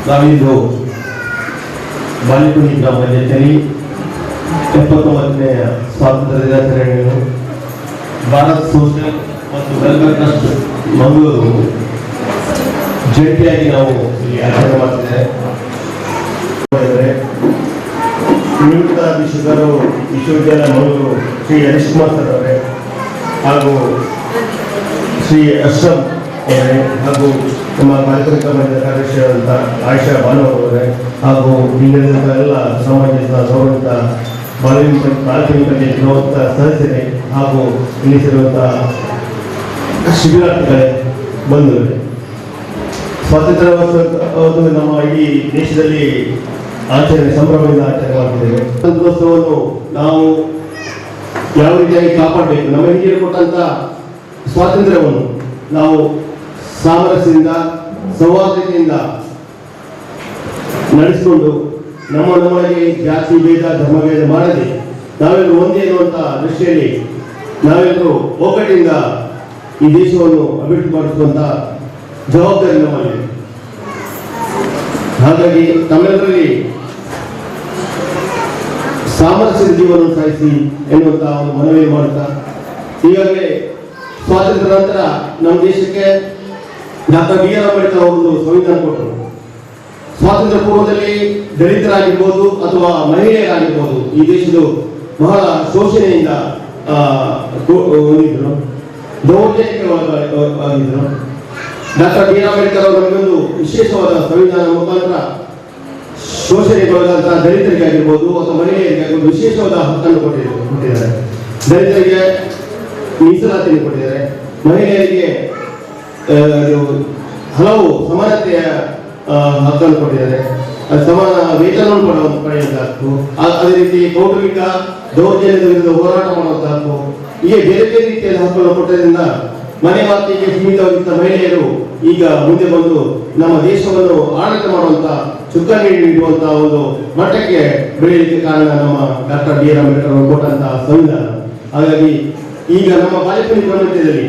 ನಾವಿಂದು ಬಾಳೆಪುಡಿ ಗ್ರಾಮ ಪಂಚಾಯತಿನಲ್ಲಿ 79ನೇ ಸ್ವಾತಂತ್ರ್ಯ ದಿನಾಚರಣೆಯನ್ನು ಭಾರತ್ ಸೋಷಿಯಲ್ ಮತ್ತು ವೆಲ್ಫೇರ್ ಟ್ರಸ್ಟ್ ಮಂಗಳೂರು ಜಂಟಿಯಾಗಿ ನಾವು ಇಲ್ಲಿ ಆಚರಣೆ ಮಾಡ್ತಿದ್ದೇವೆ. ನಿವೃತ್ತ ಶಿಕ್ಷಕರು ವಿಶ್ವವಿದ್ಯಾಲಯ ಮಂಗಳೂರು ಶ್ರೀ ಹರೀಶ್ ಕುಮಾರ್ ಸರ್ ಅವರೇ ಹಾಗೂ ಶ್ರೀ ಅಶ್ರಮ್ ಅವರೇ ಹಾಗೂ ನಮ್ಮ ಕಾರ್ಯಕ್ರಮ ಕಾರ್ಯದರ್ಶಿಯಾದಂಥ ಆಯಿಷಾ ಬಾನು ಅವರೇ ಹಾಗೂ ಇಲ್ಲಿರುವಂಥ ಎಲ್ಲ ಸಾಮಾಜಿಕ ಗೌರವಿತ ಬಾಲಕಿ ಗೌರವಿತ ಸದಸ್ಯರೇ ಹಾಗೂ ಇಲ್ಲಿ ಸೇರುವಂಥ ಶಿಬಿರಾರ್ಥಿಗಳೇ ಬಂಧುಗಳೇ, ಸ್ವಾತಂತ್ರ್ಯೋತ್ಸವ ನಮ್ಮ ಇಡೀ ದೇಶದಲ್ಲಿ ಆಚರಣೆ ಸಂಭ್ರಮದಿಂದ ಆಚರಣೆ ಮಾಡ್ತಿದ್ದೇವೆ. ಸ್ವಾತಂತ್ರ್ಯೋತ್ಸವವನ್ನು ನಾವು ಯಾವ ರೀತಿಯಾಗಿ ಕಾಪಾಡಬೇಕು, ನಮ್ಮ ಹಿರಿಯರು ಕೊಟ್ಟಂತ ಸ್ವಾತಂತ್ರ್ಯವನ್ನು ನಾವು ಸಾಮರಸ್ಯದಿಂದ ಸೌಹಾರ್ದತೆಯಿಂದ ನಡೆಸಿಕೊಂಡು ನಮ್ಮೊಳಗೆ ಜಾತಿ ಭೇದ ಧರ್ಮಭೇದ ಮಾಡದೆ ನಾವೆಲ್ಲರೂ ಒಂದೇ ಎನ್ನುವಂತ ದೃಷ್ಟಿಯಲ್ಲಿ ನಾವೆಲ್ಲರೂ ಒಗ್ಗಟ್ಟಿನಿಂದ ಈ ದೇಶವನ್ನು ಅಭಿವೃದ್ಧಿಪಡಿಸುವಂತ ಜವಾಬ್ದಾರಿ ನಮ್ಮಲ್ಲಿ. ಹಾಗಾಗಿ ತಮ್ಮೆಲ್ಲರಲ್ಲಿ ಸಾಮರಸ್ಯದ ಜೀವನ ಸಾಗಿಸಿ ಎನ್ನುವಂತ ಒಂದು ಮನವಿ ಮಾಡುತ್ತಾ, ಈಗಾಗಲೇ ಸ್ವಾತಂತ್ರ್ಯ ನಂತರ ನಮ್ಮ ದೇಶಕ್ಕೆ ಡಾಕ್ಟರ್ ಬಿ ಆರ್ ಅಂಬೇಡ್ಕರ್ ಅವರು ಸಂವಿಧಾನ ಕೊಟ್ಟರು. ಸ್ವಾತಂತ್ರ್ಯ ಪೂರ್ವದಲ್ಲಿ ದಲಿತರಾಗಿರ್ಬೋದು ಅಥವಾ ಮಹಿಳೆಯರಾಗಿರ್ಬೋದು ಈ ದೇಶದ ಬಹಳ ಶೋಷಣೆಯಿಂದ ಹೊಂದಿದ್ರು, ದೌರ್ಜನ್ಯಕ್ಕೆ ಒಳಗಾಗಿದ್ರು. ಡಾಕ್ಟರ್ ಬಿ ಆರ್ ಅಂಬೇಡ್ಕರ್ ಅವರು ನಮಗೊಂದು ವಿಶೇಷವಾದ ಸಂವಿಧಾನ ಮುಖಾಂತರ ಶೋಷಣೆಗೊಳಗಾದಂತಹ ದಲಿತರಿಗಾಗಿರ್ಬೋದು ಅಥವಾ ಮಹಿಳೆಯರಿಗಾಗಿರ್ಬೋದು ವಿಶೇಷವಾದ ಹಕ್ಕನ್ನು ಕೊಟ್ಟಿದ್ದಾರೆ. ದಲಿತರಿಗೆ ಮೀಸಲಾತಿಯನ್ನು ಕೊಟ್ಟಿದ್ದಾರೆ, ಮಹಿಳೆಯರಿಗೆ ಹಲವು ಸಮಾನತೆಯ ಹಕ್ಕನ್ನು ಕೊಟ್ಟಿದ್ದಾರೆ, ಸಮಾನ ವೇತನವನ್ನು ಪಡೆಯುವಂತ ಹಕ್ಕು, ಅದೇ ರೀತಿ ಕೌಟುಂಬಿಕ ದೌರ್ಜನ್ಯದ ವಿರುದ್ಧ ಹೋರಾಟ ಮಾಡುವಂತ ಹಕ್ಕು, ಹೀಗೆ ಬೇರೆ ಬೇರೆ ರೀತಿಯ ಹಕ್ಕನ್ನು ಕೊಟ್ಟದ್ರಿಂದ ಮನೆ ಮಾತಿಗೆ ಸೀಮಿತವಾಗಿದ್ದ ಮಹಿಳೆಯರು ಈಗ ಮುಂದೆ ಬಂದು ನಮ್ಮ ದೇಶವನ್ನು ಆಡಳಿತ ಮಾಡುವಂತ ಚುಕ್ಕಾಣಿ ನೀಡುವಂತಹ ಒಂದು ಮಟ್ಟಕ್ಕೆ ಬೆಳೆಯಲಿಕ್ಕೆ ಕಾರಣ ನಮ್ಮ ಡಾಕ್ಟರ್ ಬಿ ಆರ್ ಅಂಬೇಡ್ಕರ್ ಅವರು ಕೊಟ್ಟಂತಹ ಸಂವಿಧಾನ. ಹಾಗಾಗಿ ಈಗ ನಮ್ಮ ಬಾಲಿಪುಡಿ ಪ್ರಪಂಚದಲ್ಲಿ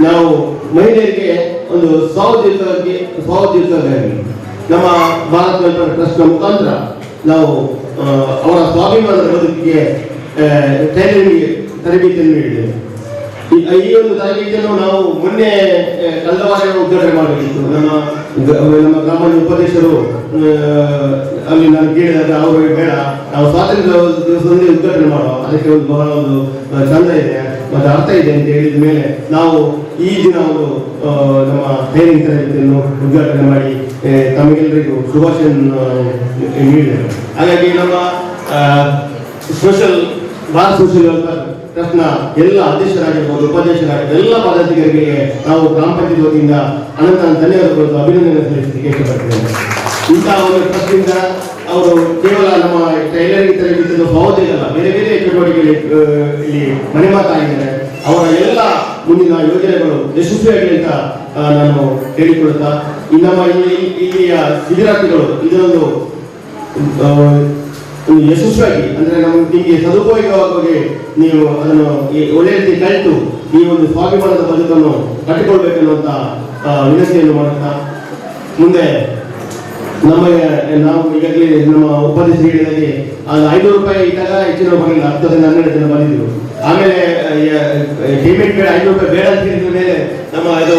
ನಾವು ಮಹಿಳೆಯರಿಗೆ ಒಂದು ಸ್ವಾವಲಂಬಿಯಾಗಿ ನಮ್ಮ ಭಾರತ್ ವೆಲ್ಫೇರ್ ಟ್ರಸ್ಟ್ ಮುಖಾಂತರ ನಾವು ಅವರ ಸ್ವಾಭಿಮಾನದ ಬದುಕಿಗೆ ಟೈಲರಿಂಗ್ ತರಬೇತಿಯನ್ನು ನೀಡಿದ್ದೇವೆ. ಈ ಒಂದು ತರಬೇತಿಯನ್ನು ನಾವು ಮೊನ್ನೆ ಕಳೆದ ವಾರ ಉದ್ಘಾಟನೆ ಮಾಡಬೇಕಿತ್ತು. ನಮ್ಮ ಗ್ರಾಮದ ಉಪಾಧ್ಯಕ್ಷರು ಅಲ್ಲಿ ನಾನು ಕೇಳಿದಾಗ ಅವರು ಬೇಡ, ನಾವು ಸ್ವಾತಂತ್ರ್ಯ ದಿವಸದಲ್ಲಿ ಉದ್ಘಾಟನೆ ಮಾಡುವ, ಅದಕ್ಕೆ ಒಂದು ಬಹಳ ಒಂದು ಚಂದ ಇದೆ ಮತ್ತೆ ಅರ್ಥ ಇದೆ ಅಂತ ಹೇಳಿದ ಮೇಲೆ ನಾವು ಈ ದಿನ ಒಂದು ನಮ್ಮ ಟ್ರೈನಿಂಗ್ ತರಬೇತಿಯನ್ನು ಉದ್ಘಾಟನೆ ಮಾಡಿ ತಮಗೆಲ್ಲರಿಗೂ ಶುಭಾಶಯವನ್ನು ನೀಡಿದ್ದೇವೆ. ಹಾಗಾಗಿ ನಮ್ಮ ಭಾರತ್ ಸೋಷಿಯಲ್ ವೆಲ್ಫೇರ್ ಟ್ರಸ್ಟ್ನ ಎಲ್ಲ ಅಧ್ಯಕ್ಷರಾಗಿರ್ಬೋದು, ಉಪಾಧ್ಯಕ್ಷರಾಗಿರ್ಬೋದು, ಎಲ್ಲ ಪದಾಧಿಕಾರಿಗೆ ನಾವು ಗ್ರಾಮ ಪಂಚಾಯತ್ ವತಿಯಿಂದ ಅನಂತ ಧನ್ಯವಾದಗಳು, ಅಭಿನಂದನೆ ಸಲ್ಲಿಸಲಿಕ್ಕೆ ಇಷ್ಟಪಡ್ತೇವೆ. ಇಂತಹ ಒಂದು ಟ್ರಸ್ಟ್ನಿಂದ ಅವರು ಕೇವಲ ನಮ್ಮ ಟೈಲರಿಂಗ್ ತರಬೇತಿಯನ್ನು ಪಾವತಿಸಲ್ಲ, ಬೇರೆ ಬೇರೆ ಚಟುವಟಿಕೆಯಲ್ಲಿ ಇಲ್ಲಿ ಮನೆ ಮಾತಾಗಿದ್ದಾರೆ. ಅವರ ಎಲ್ಲ ಮುಂದಿನ ಯೋಜನೆಗಳು ಯಶಸ್ವಿಯಾಗಲಿ ಅಂತ ನಾನು ಹೇಳಿಕೊಳ್ಳುತ್ತಾ, ನಮ್ಮ ಇಲ್ಲಿಯ ಶಿಬಿರಾರ್ಥಿಗಳು ಇದೊಂದು ಯಶಸ್ವಿಯಾಗಿ ಅಂದ್ರೆ ನಿಮಗೆ ಸದುಪಯೋಗವಾಗಿ ನೀವು ಅದನ್ನು ಒಳ್ಳೆ ರೀತಿ ಕಲಿತು ಈ ಒಂದು ಸ್ವಾಭಿಮಾನದ ಬದುಕನ್ನು ಕಟ್ಟಿಕೊಳ್ಬೇಕೆನ್ನುವಂತ ವಿನಂತಿಯನ್ನು ಮಾಡುತ್ತಾ, ಮುಂದೆ ನಮಗೆ ನಾವು ಈಗಾಗಲೇ ನಮ್ಮ ಉಪಾಧ್ಯಕ್ಷರು ಹೇಳಿದಾಗೆ ಅದು 500 ರೂಪಾಯಿ ಇದ್ದಾಗ ಹೆಚ್ಚಿನ ಬರಲಿಲ್ಲ 10 ಜನ 12 ಜನ ಬಂದಿದ್ರು. ಆಮೇಲೆ ಪೇಮೆಂಟ್ ಬೇಡ 500 ರೂಪಾಯಿ ಬೇಡ ಅಂತ ಹೇಳಿದ ಮೇಲೆ ನಮ್ಮ ಇದು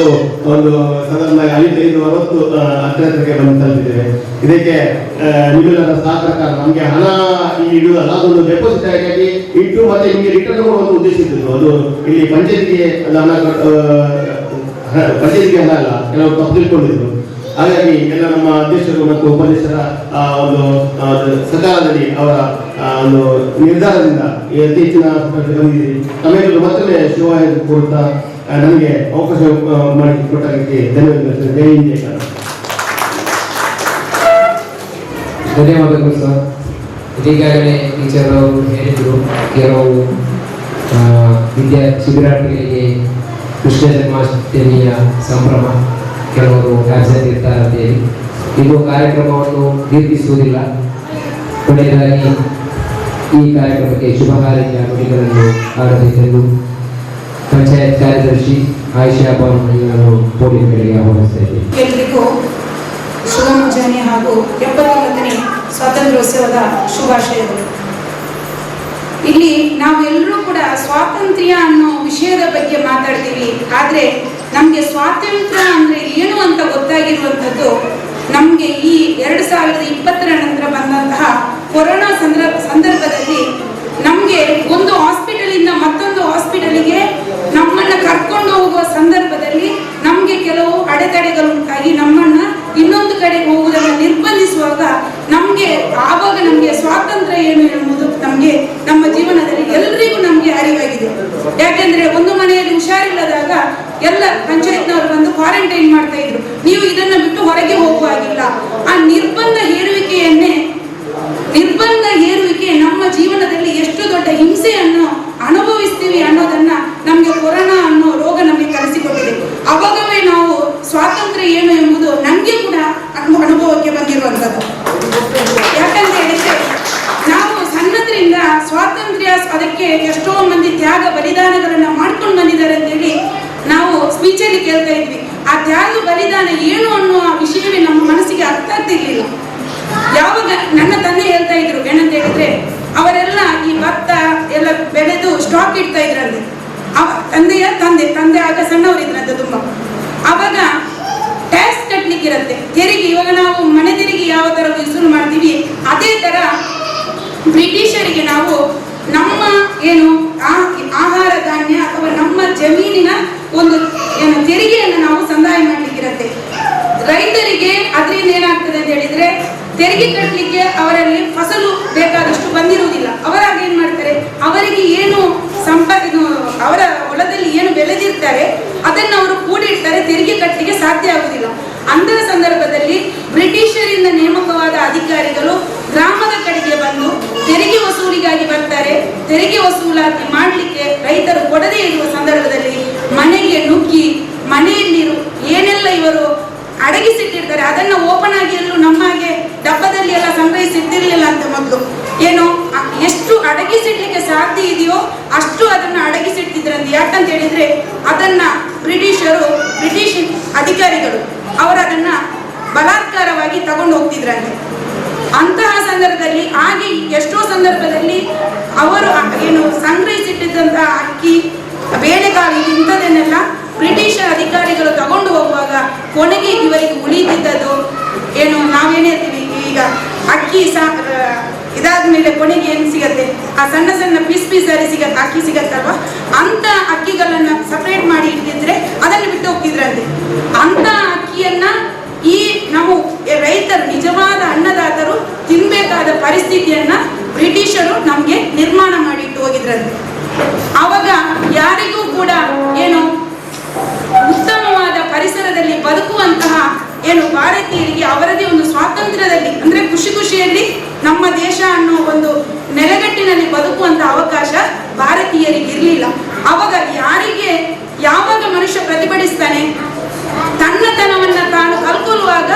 ಒಂದು ಸಾಧಾರಣ 55-60 ಹತ್ತಿರಕ್ಕೆ ಬಂದು ತಲುಪಿದ್ದೇವೆ. ಇದಕ್ಕೆ ನಿಮ್ಮೆಲ್ಲರ ಸಹಕಾರ, ನಮಗೆ ಹಣ ಇಡುವುದಲ್ಲ, ಅದೊಂದು ಡೆಪಾಸಿಟ್ ಆಗಿ ಇಟ್ಟು ಮತ್ತೆ ನಿಮಗೆ ರಿಟರ್ನ್ ಕೊಡುವ ಉದ್ದೇಶ ಇದ್ದು. ಅದು ಇಲ್ಲಿ ಪಂಚಾಯತ್ಗೆ ಪಂಚಾಯತ್ಗೆ ಹಣ ಅಲ್ಲ, ಕೆಲವರು ತಪ್ಪು ತಿಳ್ಕೊಂಡಿದ್ರು. ಹಾಗಾಗಿ ಎಲ್ಲ ನಮ್ಮ ಅಧ್ಯಕ್ಷರು ಮತ್ತು ಉಪಾಧ್ಯಕ್ಷರ ಒಂದು ಸಕಾಲದಲ್ಲಿ ಅವರ ಒಂದು ನಿರ್ಧಾರದಿಂದ ಹೆಚ್ಚಿನ ಬಂದಿದ್ದೀರಿ. ಆಮೇಲೆ ಮತ್ತೊಮ್ಮೆ ಶುಭಾಶಯ ಕೊಡ್ತಾ ನನಗೆ ಅವಕಾಶ ಮಾಡಿ ಕೊಟ್ಟಕ್ಕೆ ಧನ್ಯವಾದಗಳು. ಜೈ ಹಿಂದ್ ಜೈ ಕನ್ನಡ. ಧನ್ಯವಾದಗಳು ಸರ್. ಈಗಾಗಲೇ ಟೀಚರ್ ಅವರು ಹೇಳಿದರು, ಕೆಲವು ಶಿಬಿರಾರ್ಥಿಗಳಿಗೆ ಕೃಷ್ಣ ಜನ್ಮಾಷ್ಟಮಿಯ ಸಂಭ್ರಮ, ಕೆಲವರು ಆಬ್ಸೆಂಟ್ ಇರ್ತಾರೆ ಅಂತೇಳಿ ಇದು ಕಾರ್ಯಕ್ರಮವನ್ನು ದೀರ್ಘಿಸುವುದಿಲ್ಲ. ಕೊನೆಯದಾಗಿ ಈ ಕಾರ್ಯಕ್ರಮಕ್ಕೆ ಶುಭ ಹಾರೈಕೆಯ ನುಡಿಗಳನ್ನು ಆಡಬೇಕೆಂದು ಪಂಚಾಯತ್ ಕಾರ್ಯದರ್ಶಿ ಆಯಿಷಾ ಬಾನು ಪೋಡಿಗಳಿಗೆ ಆಹ್ವಾನಿಸ್ತಾ ಇದ್ದೇನೆ. ಎಲ್ಲರಿಗೂ ಶುಭ ಮುಂಜಾನೆ ಹಾಗೂ 79ನೇ ಸ್ವಾತಂತ್ರ್ಯೋತ್ಸವದ ಶುಭಾಶಯಗಳು. ಇಲ್ಲಿ ನಾವೆಲ್ಲರೂ ಕೂಡ ಸ್ವಾತಂತ್ರ್ಯ ಅನ್ನೋ ವಿಷಯದ ಬಗ್ಗೆ ಮಾತಾಡ್ತೀವಿ, ಆದರೆ ನಮಗೆ ಸ್ವಾತಂತ್ರ್ಯ ಅಂದರೆ ಏನು ಅಂತ ಗೊತ್ತಾಗಿರುವಂಥದ್ದು ನಮಗೆ ಈ 2020ರ ನಂತರ ಬಂದಂತಹ ಕೊರೋನಾ ಸಂದರ್ಭದಲ್ಲಿ ನಮಗೆ ಒಂದು ಹಾಸ್ಪಿಟಲಿಂದ ಮತ್ತೊಂದು ಹಾಸ್ಪಿಟಲಿಗೆ ನಮ್ಮನ್ನು ಕರ್ಕೊಂಡು ಹೋಗುವ ಸಂದರ್ಭದಲ್ಲಿ ನಮಗೆ ಕೆಲವು ಅಡೆತಡೆಗಳುಂಟಾಗಿ ನಮ್ಮನ್ನು ಇನ್ನೊಂದು ಕಡೆ ಹೋಗುವುದನ್ನು ನಿರ್ಬಂಧಿಸುವಾಗ ನಮಗೆ ಆವಾಗ ನಮಗೆ ಸ್ವಾತಂತ್ರ್ಯ ಏನು ಎನ್ನುವುದು ನಮಗೆ ನಮ್ಮ ಜೀವನದಲ್ಲಿ ಎಲ್ಲರಿಗೂ ನಮಗೆ ಅರಿವಾಗಿದೆ. ಯಾಕೆಂದ್ರೆ ಒಂದು ಮನೆಯಲ್ಲಿ ಹುಷಾರಿಲ್ಲದಾಗ ಎಲ್ಲ ಪಂಚಾಯತ್ನವರು ಬಂದು ಕ್ವಾರಂಟೈನ್ ಮಾಡ್ತಾ ಇದ್ರು, ನೀವು ಇದನ್ನ ಬಿಟ್ಟು ಹೊರಗೆ ಹೋಗುವಾಗಿಲ್ಲ. ಆ ನಿರ್ಬಂಧ ಹೇರುವಿಕೆ ನಮ್ಮ ಜೀವನದಲ್ಲಿ ಎಷ್ಟು ದೊಡ್ಡ ಹಿಂಸೆಯನ್ನು ಅನುಭವಿಸ್ತೀವಿ ಅನ್ನೋದನ್ನ ನಮಗೆ ಕೊರೋನಾ ಅನ್ನೋ ರೋಗ ನಮಗೆ ಕಲಿಸಿಕೊಟ್ಟಿದೆ. ಅವಾಗವೇ ನಾವು ಸ್ವಾತಂತ್ರ್ಯ ಏನು ಎಂಬುದು ನಮಗೆ ಕೂಡ ಅನುಭವಕ್ಕೆ ಬಂದಿರುವಂಥದ್ದು. ಯಾಕಂತ ಹೇಳಿದ್ರೆ ನಾವು ಸಣ್ಣದ್ರಿಂದ ಸ್ವಾತಂತ್ರ್ಯ ಅದಕ್ಕೆ ಎಷ್ಟೋ ಮಂದಿ ತ್ಯಾಗ ಬಲಿದಾನಗಳನ್ನ ಮಾಡ್ಕೊಂಡು ಬಂದಿದ್ದಾರೆ ಅಂತೇಳಿ ನಾವು ಸ್ಪೀಚಲ್ಲಿ ಕೇಳ್ತಾ ಇದ್ವಿ. ಆ ತ್ಯಾಗ ಬಲಿದಾನ ಏನು ಅನ್ನುವ ವಿಷಯವೇ ನಮ್ಮ ಮನಸ್ಸಿಗೆ ಅರ್ಥ ಆಗ್ತಿರ್ಲಿಲ್ಲ. ಯಾವಾಗ ನನ್ನ ತಂದೆ ಹೇಳ್ತಾ ಇದ್ರು ಏನಂತ ಹೇಳಿದ್ರೆ, ಅವರೆಲ್ಲ ಈ ಭತ್ತ ಎಲ್ಲ ಬೆಳೆದು ಸ್ಟಾಕ್ ಇಡ್ತಾ ಇದ್ರಂತೆ. ತಂದೆಯ ತಂದೆ ಆಗ ಸಣ್ಣವರಿದ್ರಂತೆ ತುಂಬಾ. ಅವಾಗ ಟ್ಯಾಕ್ಸ್ ಕಟ್ಲಿಕ್ಕಿರತ್ತೆ, ತೆರಿಗೆ. ಇವಾಗ ನಾವು ಮನೆ ತೆರಿಗೆ ಯಾವ ತರ ವಸೂಲು ಮಾಡ್ತೀವಿ, ಅದೇ ತರ ಬ್ರಿಟಿಷರಿಗೆ ನಾವು ನಮ್ಮ ಏನು ಆಹಾರ ಧಾನ್ಯ ಅಥವಾ ನಮ್ಮ ಜಮೀನಿನ ಒಂದು ಏನು ತೆರಿಗೆಯನ್ನು ನಾವು ಸಂದಾಯ ಮಾಡ್ಲಿಕ್ಕಿರತ್ತೆ. ರೈತರಿಗೆ ಅದರಿಂದ ಏನಾಗ್ತದೆ ಅಂತ ಹೇಳಿದ್ರೆ, ತೆರಿಗೆ ಕಟ್ಟಲಿಕ್ಕೆ ಅವರಲ್ಲಿ ಫಸಲು ಬೇಕಾದಷ್ಟು ಬಂದಿರುವುದಿಲ್ಲ. ಅವರಾಗ ಏನ್ ಮಾಡ್ತಾರೆ, ಅವರಿಗೆ ಏನು ಅವರ ಹೊಲದಲ್ಲಿ ಏನು ಬೆಳೆದಿರ್ತಾರೆ ಅದನ್ನು ಅವರು ಕೂಡಿಡ್ತಾರೆ, ತೆರಿಗೆ ಕಟ್ಟಲಿಕ್ಕೆ ಸಾಧ್ಯ ಆಗುವುದಿಲ್ಲ. ಅಂತಹ ಸಂದರ್ಭದಲ್ಲಿ ಬ್ರಿಟಿಷರಿಂದ ನೇಮಕವಾದ ಅಧಿಕಾರಿಗಳು ಗ್ರಾಮದ ಕಡೆಗೆ ಬಂದು ತೆರಿಗೆ ವಸೂಲಿಗಾಗಿ ಬರ್ತಾರೆ. ತೆರಿಗೆ ವಸೂಲಾತಿ ಮಾಡಲಿಕ್ಕೆ ರೈತರು ಕೊಡದೇ ಇರುವ ಸಂದರ್ಭದಲ್ಲಿ ಮನೆಗೆ ನುಗ್ಗಿ ಮನೆಯಲ್ಲಿರು ಏನೆಲ್ಲ ಇವರು ಅಡಗಿಸಿಟ್ಟಿರ್ತಾರೆ ಅದನ್ನ ಓಪನ್ ಆಗಿ ಎಲ್ಲೂ ನಮ್ಮ ಹಾಗೆ ಡಬ್ಬದಲ್ಲಿ ಎಲ್ಲ ಸಂಗ್ರಹಿಸಿಟ್ಟಿರ್ಲಿಲ್ಲ ಅಂತ. ಮೊದಲು ಏನು ಎಷ್ಟು ಅಡಗಿಸಿಡ್ಲಿಕ್ಕೆ ಸಾಧ್ಯ ಇದೆಯೋ ಅಷ್ಟು ಅದನ್ನ ಅಡಗಿಸಿಟ್ಟಿದ್ರಂತೆ. ಯಾಕಂತ ಹೇಳಿದ್ರೆ ಅದನ್ನ ಬ್ರಿಟಿಷ್ ಅಧಿಕಾರಿಗಳು ಅವರು ಅದನ್ನ ಬಲಾತ್ಕಾರವಾಗಿ ತಗೊಂಡು ಹೋಗ್ತಿದ್ರಂತೆ. ಅಂತಹ ಸಂದರ್ಭದಲ್ಲಿ ಹಾಗೆ ಎಷ್ಟೋ ಸಂದರ್ಭದಲ್ಲಿ ಅವರು ಏನು ಸಂಗ್ರಹಿಸಿಟ್ಟಿದ್ದಂತಹ ಅಕ್ಕಿ, ಬೇಳೆಕಾಳು ಇಂಥದನ್ನೆಲ್ಲ ಬ್ರಿಟಿಷ್ ಅಧಿಕಾರಿಗಳು ತಗೊಂಡು ಹೋಗುವಾಗ ಕೊನೆಗೆ ಇವರಿಗೆ ಉಳಿದಿದ್ದದು ಏನು ನಾವೇನ್ ಹೇಳ್ತೀವಿ ಈಗ ಅಕ್ಕಿ ಇದಾದ್ಮೇಲೆ ಕೊನೆಗೆ ಏನು ಸಿಗತ್ತೆ, ಆ ಸಣ್ಣ ಸಣ್ಣ ಪೀಸ್ ಆಗಿ ಸಿಗತ್ತೆ, ಅಕ್ಕಿ ಸಿಗತ್ತಲ್ವಾ, ಅಂತ ಅಕ್ಕಿಗಳನ್ನ ಸಪರೇಟ್ ಮಾಡಿ ಇಟ್ಟಿದ್ರೆ ಅದನ್ನು ಬಿಟ್ಟು ಹೋಗ್ತಿದ್ರಂತೆ. ಅಂತ ಅಕ್ಕಿಯನ್ನ ಈ ನಾವು ರೈತರು ನಿಜವಾದ ಅನ್ನದಾತರು ತಿನ್ಬೇಕಾದ ಪರಿಸ್ಥಿತಿಯನ್ನ ಬ್ರಿಟಿಷರು ನಮ್ಗೆ ನಿರ್ಮಾಣ ಮಾಡಿ ಇಟ್ಟು ಹೋಗಿದ್ರಂತೆ. ಆವಾಗ ಯಾರಿಗೂ ಕೂಡ ಏನು ಉತ್ತಮವಾದ ಪರಿಸರದಲ್ಲಿ ಬದುಕುವಂತಹ ಏನು ಭಾರತೀಯರಿಗೆ ಅವರದೇ ಒಂದು ಸ್ವಾತಂತ್ರ್ಯದಲ್ಲಿ ಅಂದ್ರೆ ಖುಷಿಯಲ್ಲಿ ನಮ್ಮ ದೇಶ ಅನ್ನೋ ಒಂದು ನೆಲೆಗಟ್ಟಿನಲ್ಲಿ ಬದುಕುವಂತಹ ಅವಕಾಶ ಭಾರತೀಯರಿಗೆ ಇರಲಿಲ್ಲ. ಅವಾಗ ಯಾವಾಗ ಮನುಷ್ಯ ಪ್ರತಿಭಟಿಸ್ತಾನೆ, ತನ್ನತನವನ್ನ ತಾನು ಕಲ್ಕೊಳ್ಳುವಾಗ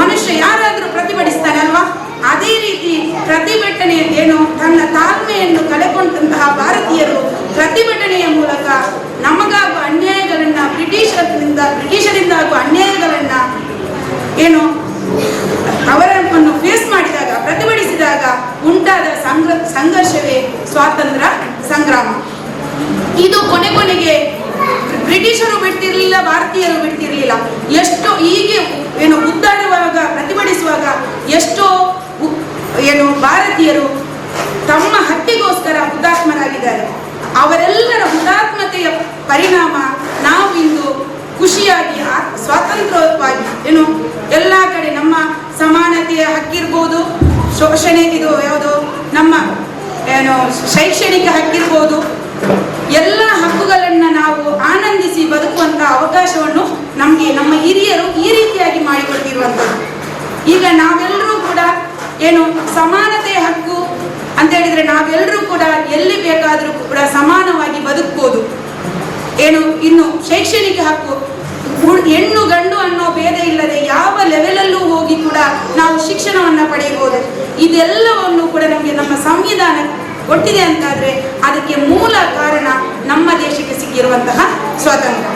ಮನುಷ್ಯ ಯಾರಾದ್ರೂ ಪ್ರತಿಭಟಿಸ್ತಾನೆ ಅಲ್ವಾ, ಅದೇ ರೀತಿ ಪ್ರತಿಭಟನೆ ಏನು ತನ್ನ ತಾಳ್ಮೆಯನ್ನು ಕಳೆಕೊಂಡಂತಹ ಭಾರತೀಯರು ಪ್ರತಿಭಟನೆಯ ಮೂಲಕ ನಮಗಾಗುವ ಅನ್ಯಾಯಗಳನ್ನ ಬ್ರಿಟಿಷರಿಂದ ಆಗುವ ಅನ್ಯಾಯಗಳನ್ನ ಏನು ಅವರನ್ನು ಫೇಸ್ ಮಾಡಿದಾಗ, ಪ್ರತಿಭಟಿಸಿದಾಗ ಉಂಟಾದ ಸಂಘರ್ಷವೇ ಸ್ವಾತಂತ್ರ್ಯ ಸಂಗ್ರಾಮ. ಇದು ಕೊನೆಗೆ ಬ್ರಿಟಿಷರು ಬಿಡ್ತಿರ್ಲಿಲ್ಲ, ಭಾರತೀಯರು ಬಿಡ್ತಿರ್ಲಿಲ್ಲ. ಎಷ್ಟೋ ಹೀಗೆ ಏನು ಉದ್ದಾಡುವಾಗ, ಪ್ರತಿಭಟಿಸುವಾಗ ಎಷ್ಟೋ ಭಾರತೀಯರು ತಮ್ಮ ಹಕ್ಕಿಗೋಸ್ಕರ ಹುತಾತ್ಮರಾಗಿದ್ದಾರೆ. ಅವರೆಲ್ಲರ ಹುತಾತ್ಮತೆಯ ಪರಿಣಾಮ ನಾವು ಇಂದು ಖುಷಿಯಾಗಿ ಸ್ವಾತಂತ್ರ್ಯವಾಗಿ ಎಲ್ಲ ಕಡೆ ನಮ್ಮ ಸಮಾನತೆಯ ಹಕ್ಕಿರ್ಬೋದು, ಶೋಷಣೆ ಯಾವುದು ನಮ್ಮ ಶೈಕ್ಷಣಿಕ ಹಕ್ಕಿರ್ಬೋದು, ಎಲ್ಲ ಹಕ್ಕುಗಳನ್ನು ನಾವು ಆನಂದಿಸಿ ಬದುಕುವಂಥ ಅವಕಾಶವನ್ನು ನಮಗೆ ನಮ್ಮ ಹಿರಿಯರು ಈ ರೀತಿಯಾಗಿ ಮಾಡಿಕೊಡ್ತಿರುವಂಥದ್ದು. ಈಗ ನಾವೆಲ್ಲರೂ ಕೂಡ ಸಮಾನತೆಯ ಹಕ್ಕು ಅಂತ ಹೇಳಿದ್ರೆ ನಾವೆಲ್ಲರೂ ಕೂಡ ಎಲ್ಲಿ ಬೇಕಾದರೂ ಕೂಡ ಸಮಾನವಾಗಿ ಬದುಕಬಹುದು. ಇನ್ನು ಶೈಕ್ಷಣಿಕ ಹಕ್ಕು, ಹೆಣ್ಣು ಗಂಡು ಅನ್ನೋ ಭೇದ ಇಲ್ಲದೆ ಯಾವ ಲೆವೆಲಲ್ಲೂ ಹೋಗಿ ಕೂಡ ನಾವು ಶಿಕ್ಷಣವನ್ನು ಪಡೆಯಬಹುದು. ಇದೆಲ್ಲವನ್ನು ಕೂಡ ನಮಗೆ ನಮ್ಮ ಸಂವಿಧಾನ ಕೊಟ್ಟಿದೆ ಅಂತಾದ್ರೆ ಅದಕ್ಕೆ ಮೂಲ ಕಾರಣ ನಮ್ಮ ದೇಶಕ್ಕೆ ಸಿಕ್ಕಿರುವಂತಹ ಸ್ವಾತಂತ್ರ್ಯ.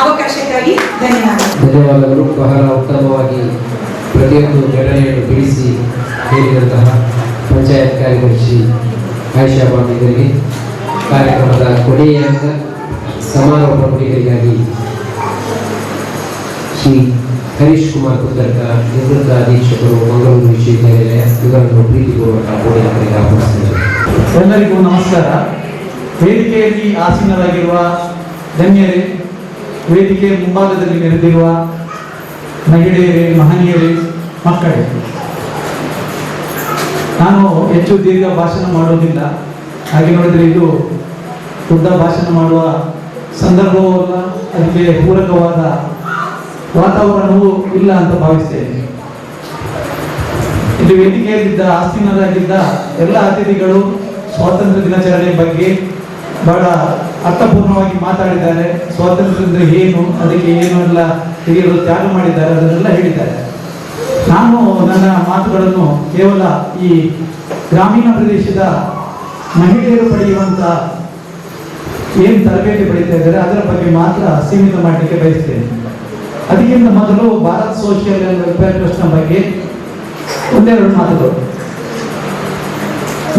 ಅವಕಾಶಕ್ಕಾಗಿ ಧನ್ಯವಾದಗಳು. ಬಹಳ ಉತ್ತಮವಾಗಿ ಪ್ರತಿಯೊಂದು ಘಟನೆಯನ್ನು ತಿಳಿಸಿ ಹೇಳಿದಂತಹ ಪಂಚಾಯತ್ ಕಾರ್ಯದರ್ಶಿ ಆಯಿಷಾ ಬಾಂಧಿಗಳಿಗೆ ಕಾರ್ಯಕ್ರಮದ ಕೊನೆಯ ಸಮಾರೋಪ ನುಡಿಗಳಿಗಾಗಿ ಶ್ರೀ ಹರೀಶ್ ಕುಮಾರ್ ಪುತ್ತರ್ಕ, ನಿವೃತ್ತ ಅಧೀಕ್ಷಕರು, ಮಂಗಳೂರು ವಿಶ್ವವಿದ್ಯಾನಿಲಯ, ಇವರನ್ನು ಪ್ರೀತಿಪೂರ್ವಕ ಬೋಧಕರಿಗೆ ಆಹ್ವಾನಿಸಿದ್ದಾರೆ. ಎಲ್ಲರಿಗೂ ನಮಸ್ಕಾರ. ವೇದಿಕೆಯಲ್ಲಿ ಆಸೀನರಾಗಿರುವ ಗಣ್ಯರೇ, ವೇದಿಕೆ ಮುಂಭಾಗದಲ್ಲಿ ನೆರೆದಿರುವ ಮಹಿಳೆಯರೇ, ಮಹನೀಯರೇ, ಮಕ್ಕಳೇ, ನಾನು ಹೆಚ್ಚು ದೀರ್ಘ ಭಾಷಣ ಮಾಡೋದಿಲ್ಲ. ಹಾಗೆ ನೋಡಿದರೆ ಇದು ಉದ್ದ ಭಾಷಣ ಮಾಡುವ ಸಂದರ್ಭವೂ ಅಲ್ಲ, ಅದಕ್ಕೆ ಪೂರಕವಾದ ವಾತಾವರಣವೂ ಇಲ್ಲ ಅಂತ ಭಾವಿಸ್ತೇನೆ. ಇಲ್ಲಿ ವೇದಿಕೆಯಲ್ಲಿದ್ದ ಆಸೀನರಾಗಿದ್ದ ಎಲ್ಲ ಅತಿಥಿಗಳು ಸ್ವಾತಂತ್ರ್ಯ ದಿನಾಚರಣೆ ಬಗ್ಗೆ ಬಹಳ ಅರ್ಥಪೂರ್ಣವಾಗಿ ಮಾತಾಡಿದ್ದಾರೆ. ಸ್ವಾತಂತ್ರ್ಯ ಅಂದರೆ ಏನು, ಅದಕ್ಕೆ ಏನು ಎಲ್ಲ ಹಿರಿಯರು ತ್ಯಾಗ ಮಾಡಿದ್ದಾರೆ, ಅದನ್ನೆಲ್ಲ ಹೇಳಿದ್ದಾರೆ. ನಾನು ನನ್ನ ಮಾತುಗಳನ್ನು ಕೇವಲ ಈ ಗ್ರಾಮೀಣ ಪ್ರದೇಶದ ಮಹಿಳೆಯರು ಪಡೆಯುವಂಥ ಏನು ತರಬೇತಿ ಪಡೀತಾ ಇದ್ದಾರೆ ಅದರ ಬಗ್ಗೆ ಮಾತ್ರ ಸೀಮಿತ ಮಾಡಲಿಕ್ಕೆ ಬಯಸ್ತೇನೆ. ಅದಕ್ಕಿಂತ ಮೊದಲು ಭಾರತ್ ಸೋಷಿಯಲ್ ಅಂಡ್ ವೆಲ್ಫೇರ್ ಟ್ರಸ್ಟ್ನ ಬಗ್ಗೆ ಒಂದೆರಡು ಮಾತುಗಳು.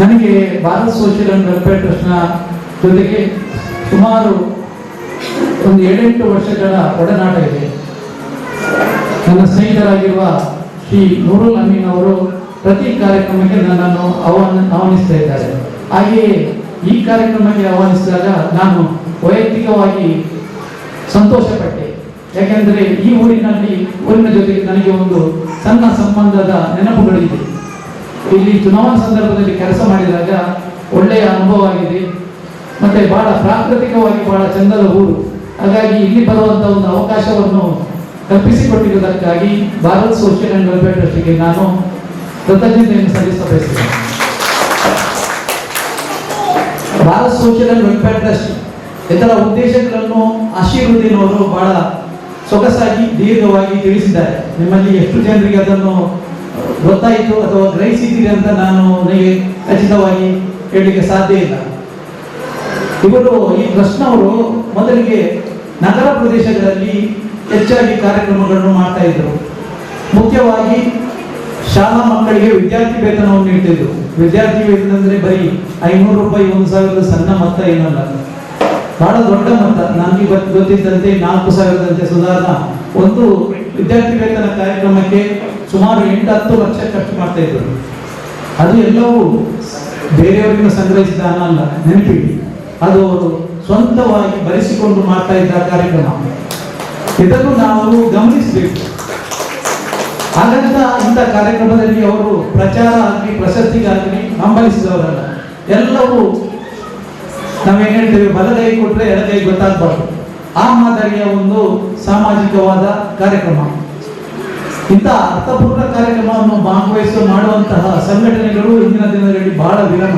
ನನಗೆ ಭಾರತ್ ಸೋಷಿಯಲ್ ಅಂಡ್ ವೆಲ್ಫೇರ್ ಟ್ರಸ್ಟ್ನ ಜೊತೆಗೆ ಸುಮಾರು ಒಂದು 7-8 ವರ್ಷಗಳ ಒಡನಾಟ ಇದೆ. ನನ್ನ ಸ್ನೇಹಿತರಾಗಿರುವ ಶ್ರೀ ನೂರುಲ್ ಅಮೀನ್ ಅವರು ಪ್ರತಿ ಕಾರ್ಯಕ್ರಮಕ್ಕೆ ನನ್ನನ್ನು ಆಹ್ವಾನಿಸ್ತಾ ಇದ್ದಾರೆ. ಹಾಗೆಯೇ ಈ ಕಾರ್ಯಕ್ರಮಕ್ಕೆ ಆಹ್ವಾನಿಸಿದಾಗ ನಾನು ವೈಯಕ್ತಿಕವಾಗಿ ಸಂತೋಷಪಟ್ಟೆ. ಯಾಕೆಂದರೆ ಈ ಊರಿನ ಜೊತೆಗೆ ನನಗೆ ಒಂದು ಸಣ್ಣ ಸಂಬಂಧದ ನೆನಪುಗಳಿದೆ. ಇಲ್ಲಿ ಚುನಾವಣಾ ಸಂದರ್ಭದಲ್ಲಿ ಕೆಲಸ ಮಾಡಿದಾಗ ಒಳ್ಳೆಯ ಅನುಭವ ಆಗಿದೆ. ಮತ್ತೆ ಬಹಳ ಪ್ರಾಕೃತಿಕವಾಗಿ ಬಹಳ ಚಂದದ ಊರು. ಹಾಗಾಗಿ ಇಲ್ಲಿ ಬರುವಂಥ ಒಂದು ಅವಕಾಶವನ್ನು ಕಲ್ಪಿಸಿಕೊಟ್ಟಿರುವುದಕ್ಕಾಗಿ ಭಾರತ್ ಸೋಷಿಯಲ್ ಅಂಡ್ ವೆಲ್ಫೇರ್ ಟ್ರಸ್ಟ್ಗೆ ನಾನು ಕೃತಜ್ಞತೆಯನ್ನು ಸಲ್ಲಿಸ ಬಯಸ್ತೇನೆ. Bharat social and welfare trust ಇದರ ಉದ್ದೇಶಗಳನ್ನು ಆಶೀರ್ವದಿನ್ ಅವರು ಬಹಳ ಸೊಗಸಾಗಿ ದೀರ್ಘವಾಗಿ ತಿಳಿಸಿದ್ದಾರೆ. ನಿಮ್ಮಲ್ಲಿ ಎಷ್ಟು ಜನರಿಗೆ ಅದನ್ನು ಗೊತ್ತಾಯಿತು ಅಥವಾ ಗ್ರಹಿಸಿದ್ದೀರಿ ಅಂತ ನಾನು ನನಗೆ ಖಚಿತವಾಗಿ ಹೇಳಲಿಕ್ಕೆ ಸಾಧ್ಯ ಇಲ್ಲ. ಇವರು ಈ ಟ್ರಸ್ಟ್ನವರು ಮೊದಲಿಗೆ ನಗರ ಪ್ರದೇಶಗಳಲ್ಲಿ ಹೆಚ್ಚಾಗಿ ಕಾರ್ಯಕ್ರಮಗಳನ್ನು ಮಾಡ್ತಾ ಇದ್ರು. ಮುಖ್ಯವಾಗಿ ಶಾಲಾ ಮಕ್ಕಳಿಗೆ ವಿದ್ಯಾರ್ಥಿ ವೇತನವನ್ನು ನೀಡ್ತಿದ್ರು. ವಿದ್ಯಾರ್ಥಿ ವೇತನ ಅಂದರೆ ಬರೀ 500 ರೂಪಾಯಿ, 1,000 ಸಣ್ಣ ಮೊತ್ತ ಏನಲ್ಲ, ಬಹಳ ದೊಡ್ಡ ಮೊತ್ತ. ನನಗೆ ಗೊತ್ತಿದ್ದಂತೆ 4,000ದಂತೆ ಸುಧಾರಣಾ ಒಂದು ವಿದ್ಯಾರ್ಥಿ ವೇತನ ಕಾರ್ಯಕ್ರಮಕ್ಕೆ ಸುಮಾರು 8-10 ಲಕ್ಷ ಖರ್ಚು ಮಾಡ್ತಾ ಇದ್ರು. ಅದು ಎಲ್ಲವೂ ಬೇರೆಯವರಿಗೆ ಸಂಗ್ರಹಿಸಿದ ಹಣ ಅಲ್ಲ, ನೆನಪಿಡಿ. ಅದು ಅವರು ಸ್ವಂತವಾಗಿ ಬರೆಸಿಕೊಂಡು ಮಾಡ್ತಾ ಇದ್ದ ಕಾರ್ಯಕ್ರಮ. ಇದನ್ನು ನಾವು ಗಮನಿಸಬೇಕು. ಹಾಗಂತ ಇಂಥ ಕಾರ್ಯಕ್ರಮದಲ್ಲಿ ಅವರು ಪ್ರಚಾರ ಆಗಲಿ ಪ್ರಶಸ್ತಿಗಾಗಲಿ ಹಂಬಲಿಸಿದವರಲ್ಲ. ಎಲ್ಲವೂ ನಾವೇನು ಹೇಳ್ತೇವೆ, ಬಲಗೈ ಕೊಟ್ಟರೆ ಎಡಗೈ ಗೊತ್ತಾಗಬಾರ್ದು. ಆ ಮಾದರಿಯ ಒಂದು ಸಾಮಾಜಿಕವಾದ ಕಾರ್ಯಕ್ರಮ. ಇಂಥ ಅರ್ಥಪೂರ್ಣ ಕಾರ್ಯಕ್ರಮವನ್ನು ಮಾಡುವಂತಹ ಸಂಘಟನೆಗಳು ಇಂದಿನ ದಿನಗಳಲ್ಲಿ ಬಹಳ ವಿರಳ.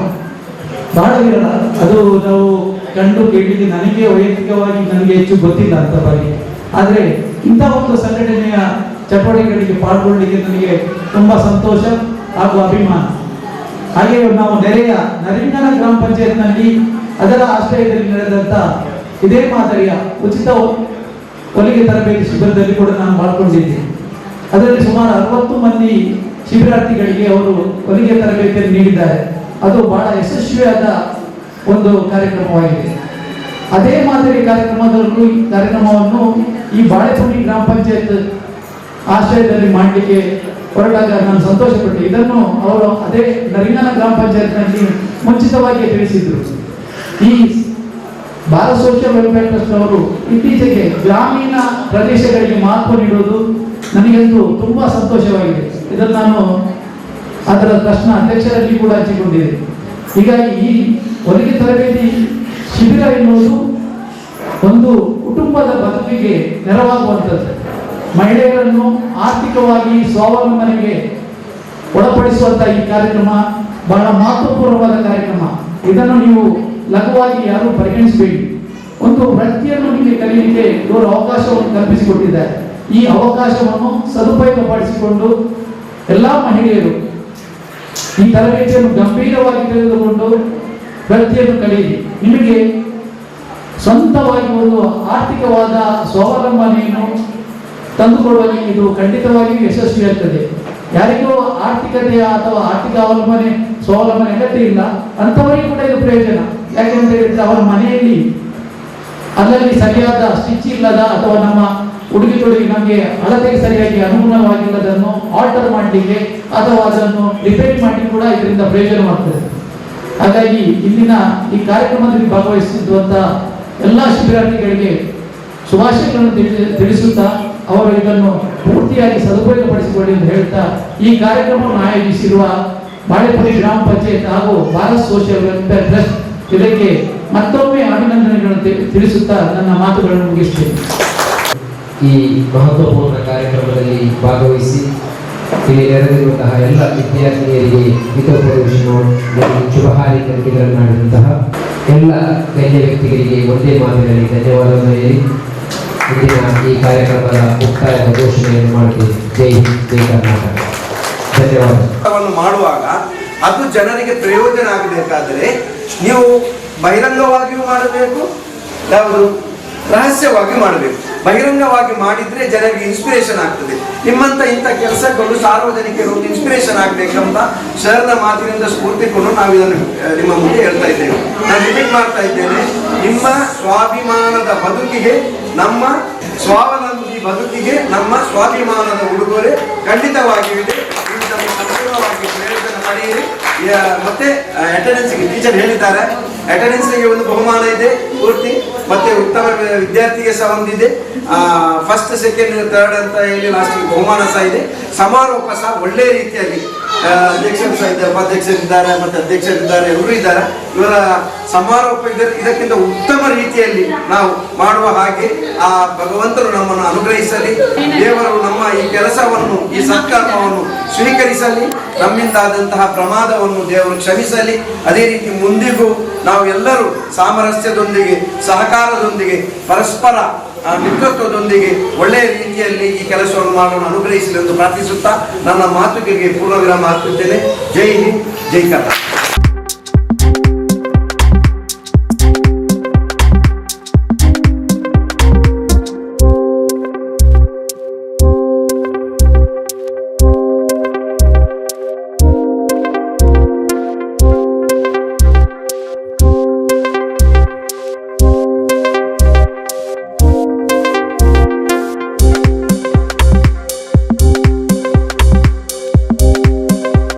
ಅದು ನಾವು ಕಂಡು ಕೇಳಲಿಕ್ಕೆ ನನಗೆ ವೈಯಕ್ತಿಕವಾಗಿ ನನಗೆ ಹೆಚ್ಚು ಗೊತ್ತಿಲ್ಲ ಅಂತ ಬಗ್ಗೆ. ಆದರೆ ಇಂಥ ಒಂದು ಸಂಘಟನೆಯ ಚಟುವಟಿಕೆಗಳಿಗೆ ಪಾಲ್ಗೊಳ್ಳಲಿಕ್ಕೆ ನನಗೆ ತುಂಬಾ ಸಂತೋಷ ಹಾಗೂ ಅಭಿಮಾನ. ಹಾಗೆ ನಾವು ನೆರೆಯ ನರಿಂಗನ ಗ್ರಾಮ ಪಂಚಾಯತ್ನಲ್ಲಿ ಅದರ ಆಶ್ರಯದಲ್ಲಿ ನಡೆದಂತ ಇದೇ ಮಾದರಿಯ ಉಚಿತ ಹೊಲಿಗೆ ತರಬೇತಿ ಶಿಬಿರದಲ್ಲಿ ಕೂಡ ನಾನು ಪಾಲ್ಗೊಂಡಿದ್ದೆ. ಅದರಲ್ಲಿ ಸುಮಾರು 60 ಮಂದಿ ಶಿಬಿರಾರ್ಥಿಗಳಿಗೆ ಅವರು ಹೊಲಿಗೆ ತರಬೇತಿಯನ್ನು ನೀಡಿದ್ದಾರೆ. ಅದು ಬಹಳ ಯಶಸ್ವಿಯಾದ ಒಂದು ಕಾರ್ಯಕ್ರಮವಾಗಿದೆ. ಅದೇ ಮಾದರಿ ಕಾರ್ಯಕ್ರಮವನ್ನು ಈ ಬಾಳೆಪುಡಿ ಗ್ರಾಮ ಪಂಚಾಯತ್ ಆಶ್ರಯದಲ್ಲಿ ಮಾಡಲಿಕ್ಕೆ ಹೊರಟಾಗ ನಾನು ಸಂತೋಷಪಟ್ಟೆ. ಇದನ್ನು ಅವರು ಅದೇ ನರಿಗಾನ ಗ್ರಾಮ ಪಂಚಾಯತ್ನಲ್ಲಿ ಮುಂಚಿತವಾಗಿ ತಿಳಿಸಿದ್ರು. ಈ ಭಾರತ್ ಸೋಷಿಯಲ್ ವೆಲ್ಫೇರ್ ಟ್ರಸ್ಟ್ ಅವರು ಇತ್ತೀಚೆಗೆ ಗ್ರಾಮೀಣ ಪ್ರದೇಶಗಳಿಗೆ ಮಹತ್ವ ನೀಡುವುದು ನನಗಂತೂ ತುಂಬಾ ಸಂತೋಷವಾಗಿದೆ. ಇದನ್ನು ನಾನು ಅದರ ಟ್ರಸ್ಟ್ನ ಅಧ್ಯಕ್ಷರಲ್ಲಿ ಕೂಡ ಹಂಚಿಕೊಂಡಿದೆ. ಹೀಗಾಗಿ ಈ ಹೊಲಿಗೆ ತರಬೇತಿ ಶಿಬಿರ ಎನ್ನುವುದು ಒಂದು ಕುಟುಂಬದ ಬದುಕಿಗೆ ನೆರವಾಗುವಂಥದ್ದು. ಮಹಿಳೆಯರನ್ನು ಆರ್ಥಿಕವಾಗಿ ಸ್ವಾವಲಂಬನೆಗೆ ಒಳಪಡಿಸುವಂತಹ ಈ ಕಾರ್ಯಕ್ರಮ ಬಹಳ ಮಹತ್ವಪೂರ್ಣವಾದ ಕಾರ್ಯಕ್ರಮ. ಇದನ್ನು ನೀವು ಲಘುವಾಗಿ ಯಾರು ಪರಿಗಣಿಸಬೇಡಿ. ಒಂದು ವೃತ್ತಿಯನ್ನು ನಿಮಗೆ ಕಲಿಯಲಿಕ್ಕೆ ಇವರು ಅವಕಾಶವನ್ನು ಕಲ್ಪಿಸಿಕೊಟ್ಟಿದ್ದಾರೆ. ಈ ಅವಕಾಶವನ್ನು ಸದುಪಯೋಗಪಡಿಸಿಕೊಂಡು ಎಲ್ಲ ಮಹಿಳೆಯರು ಈ ತರಬೇತಿಯನ್ನು ಗಂಭೀರವಾಗಿ ತೆಗೆದುಕೊಂಡು ವೃತ್ತಿಯನ್ನು ಕಲಿಯಿರಿ. ನಿಮಗೆ ಸ್ವಂತವಾಗಿ ಒಂದು ಆರ್ಥಿಕವಾದ ಸ್ವಾವಲಂಬನೆಯನ್ನು ತಂದುಕೊಡುವಲ್ಲಿ ಇದು ಖಂಡಿತವಾಗಿಯೂ ಯಶಸ್ವಿಯಾಗ್ತದೆ. ಯಾರಿಗೂ ಆರ್ಥಿಕತೆಯ ಅಥವಾ ಆರ್ಥಿಕ ಸ್ವಾವಲಂಬನೆ ಅಗತ್ಯ ಇಲ್ಲ, ಅಂಥವರಿಗೂ ಕೂಡ ಇದು ಪ್ರಯೋಜನ. ಯಾಕೆಂತ ಹೇಳಿದ್ರೆ ಅವರ ಮನೆಯಲ್ಲಿ ಅದರಲ್ಲಿ ಸರಿಯಾದ ಸ್ಟಿಚ್ ಇಲ್ಲದ ಅಥವಾ ನಮ್ಮ ಉಡುಗೆ ತೊಡುಗೆ ನಮಗೆ ಅಳತೆಗೆ ಸರಿಯಾಗಿ ಅನುಗುಣವಾಗಿಲ್ಲದನ್ನು ಆಲ್ಟರ್ ಮಾಡಲಿಕ್ಕೆ ಅಥವಾ ಅದನ್ನು ರಿಪೇರಿ ಮಾಡಲಿಕ್ಕೆ ಕೂಡ ಇದರಿಂದ ಪ್ರಯೋಜನವಾಗ್ತದೆ. ಹಾಗಾಗಿ ಇಂದಿನ ಈ ಕಾರ್ಯಕ್ರಮದಲ್ಲಿ ಭಾಗವಹಿಸಿರುವಂತ ಎಲ್ಲ ಶಿಬಿರಾರ್ಥಿಗಳಿಗೆ ಶುಭಾಶಯಗಳನ್ನು ತಿಳಿಸುತ್ತಾ ಅವರು ಇದನ್ನು ಪೂರ್ತಿಯಾಗಿ ಸದುಪಯೋಗಪಡಿಸಿಕೊಳ್ಳಿ ಎಂದು ಹೇಳ್ತಾ ಈ ಕಾರ್ಯಕ್ರಮವನ್ನು ಆಯೋಜಿಸಿರುವ ಬಾಳೆಪುಡಿ ಗ್ರಾಮ ಪಂಚಾಯತ್ ಹಾಗೂ ಭಾರತ್ ಸೋಷಿಯಲ್ ವೆಲ್ಫೇರ್ ಟ್ರಸ್ಟ್ ಇದಕ್ಕೆ ಮತ್ತೊಮ್ಮೆ ಅಭಿನಂದನೆಗಳನ್ನು ತಿಳಿಸುತ್ತಾ ನನ್ನ ಮಾತುಗಳನ್ನು ಮುಗಿಸುತ್ತೇನೆ. ಈ ಮಹತ್ವಪೂರ್ಣ ಕಾರ್ಯಕ್ರಮದಲ್ಲಿ ಭಾಗವಹಿಸಿ ಇಲ್ಲಿ ನೆರೆದಿರುವಂತಹ ಎಲ್ಲ ವಿದ್ಯಾರ್ಥಿನಿಯರಿಗೆ ಹಿತೋಪದೇಶವನ್ನು ಶುಭ ಹಾರೈಕೆಗಳನ್ನು ಮಾಡಿದಂತಹ ಎಲ್ಲ ಗಣ್ಯ ವ್ಯಕ್ತಿಗಳಿಗೆ ಒಂದೇ ಮಾತಿನಲ್ಲಿ ಧನ್ಯವಾದವನ್ನು ಹೇಳಿ ಇಂದಿನ ಈ ಕಾರ್ಯಕ್ರಮದ ಮುಕ್ತಾಯದ ಘೋಷಣೆಯನ್ನು ಮಾಡುತ್ತೇವೆ. ಜೈ ಹಿಂದ್, ಜೈ ಕರ್ನಾಟಕ. ಧನ್ಯವಾದ. ಮಾಡುವಾಗ ಅದು ಜನರಿಗೆ ಪ್ರಯೋಜನ ಆಗಬೇಕಾದರೆ ನೀವು ಬಹಿರಂಗವಾಗಿಯೂ ಮಾಡಬೇಕು, ಯಾವುದು ರಹಸ್ಯವಾಗಿ ಮಾಡಬೇಕು. ಬಹಿರಂಗವಾಗಿ ಮಾಡಿದ್ರೆ ಜನರಿಗೆ ಇನ್ಸ್ಪಿರೇಷನ್ ಆಗ್ತದೆ. ನಿಮ್ಮಂತ ಇಂಥ ಕೆಲಸಗಳು ಸಾರ್ವಜನಿಕರು ಒಂದು ಇನ್ಸ್ಪಿರೇಷನ್ ಆಗ್ಬೇಕಂತ ಶರಣರ ಮಾತಿನಿಂದ ಸ್ಫೂರ್ತಿಕೊಂಡು ನಾವು ಇದನ್ನು ನಿಮ್ಮ ಮುಂದೆ ಹೇಳ್ತಾ ಇದ್ದೇವೆ. ನಾನು ರಿಪೀಟ್ ಮಾಡ್ತಾ ಇದ್ದೇನೆ, ನಿಮ್ಮ ಸ್ವಾಭಿಮಾನದ ಬದುಕಿಗೆ, ನಮ್ಮ ಸ್ವಾವಲಂಬಿ ಬದುಕಿಗೆ ನಮ್ಮ ಸ್ವಾಭಿಮಾನದ ಉಡುಗೊರೆ ಖಂಡಿತವಾಗಿಯೂ ಸಂಪೂರ್ಣವಾಗಿ ಪ್ರಯೋಜನ ಪಡೆಯಿರಿ. ಮತ್ತೆ ಅಟೆಂಡೆನ್ಸ್ಗೆ ಟೀಚರ್ ಹೇಳಿದ್ದಾರೆ, ಅಟೆಂಡೆನ್ಸ್ಗೆ ಒಂದು ಬಹುಮಾನ ಇದೆ ಪೂರ್ತಿ, ಮತ್ತೆ ಉತ್ತಮ ವಿದ್ಯಾರ್ಥಿಗೆ ಸಹ ಒಂದಿದೆ, ಫಸ್ಟ್ ಸೆಕೆಂಡ್ ಥರ್ಡ್ ಅಂತ ಹೇಳಿ ಲಾಸ್ಟಿಗೆ ಬಹುಮಾನ ಸಹ ಇದೆ. ಸಮಾರೋಪ ಸಹ ಒಳ್ಳೆಯ ರೀತಿಯಲ್ಲಿ ಅಧ್ಯಕ್ಷರು ಸಹ ಇದ್ದಾರೆ, ಉಪಾಧ್ಯಕ್ಷರಿದ್ದಾರೆ ಮತ್ತೆ ಅಧ್ಯಕ್ಷರಿದ್ದಾರೆ, ಎಲ್ಲರೂ ಇದ್ದಾರೆ. ಇವರ ಸಮಾರೋಪ ಇದಕ್ಕಿಂತ ಉತ್ತಮ ರೀತಿಯಲ್ಲಿ ನಾವು ಮಾಡುವ ಹಾಗೆ ಆ ಭಗವಂತನು ನಮ್ಮನ್ನು ಅನುಗ್ರಹಿಸಲಿ. ದೇವರು ನಮ್ಮ ಈ ಕೆಲಸವನ್ನು, ಈ ಸತ್ಕರ್ಮವನ್ನು ಸ್ವೀಕರಿಸಲಿ. ನಮ್ಮಿಂದಾದಂತಹ ಪ್ರಮಾದವನ್ನು ದೇವರು ಕ್ಷಮಿಸಲಿ. ಅದೇ ರೀತಿ ಮುಂದಿಗೂ ನಾವು ಎಲ್ಲರೂ ಸಾಮರಸ್ಯದೊಂದಿಗೆ, ಸಹಕಾರದೊಂದಿಗೆ, ಪರಸ್ಪರ ಮಿತ್ರತ್ವದೊಂದಿಗೆ ಒಳ್ಳೆಯ ರೀತಿಯಲ್ಲಿ ಈ ಕೆಲಸವನ್ನು ಮಾಡಲು ಅನುಗ್ರಹಿಸಲಿ ಎಂದು ಪ್ರಾರ್ಥಿಸುತ್ತಾ ನನ್ನ ಮಾತುಗಳಿಗೆ ಪೂರ್ಣವಿರಾಮ ಹಾಕುತ್ತೇನೆ. ಜೈ ಹಿಂದ್, ಜೈ ಕರ್ನಾಟಕ.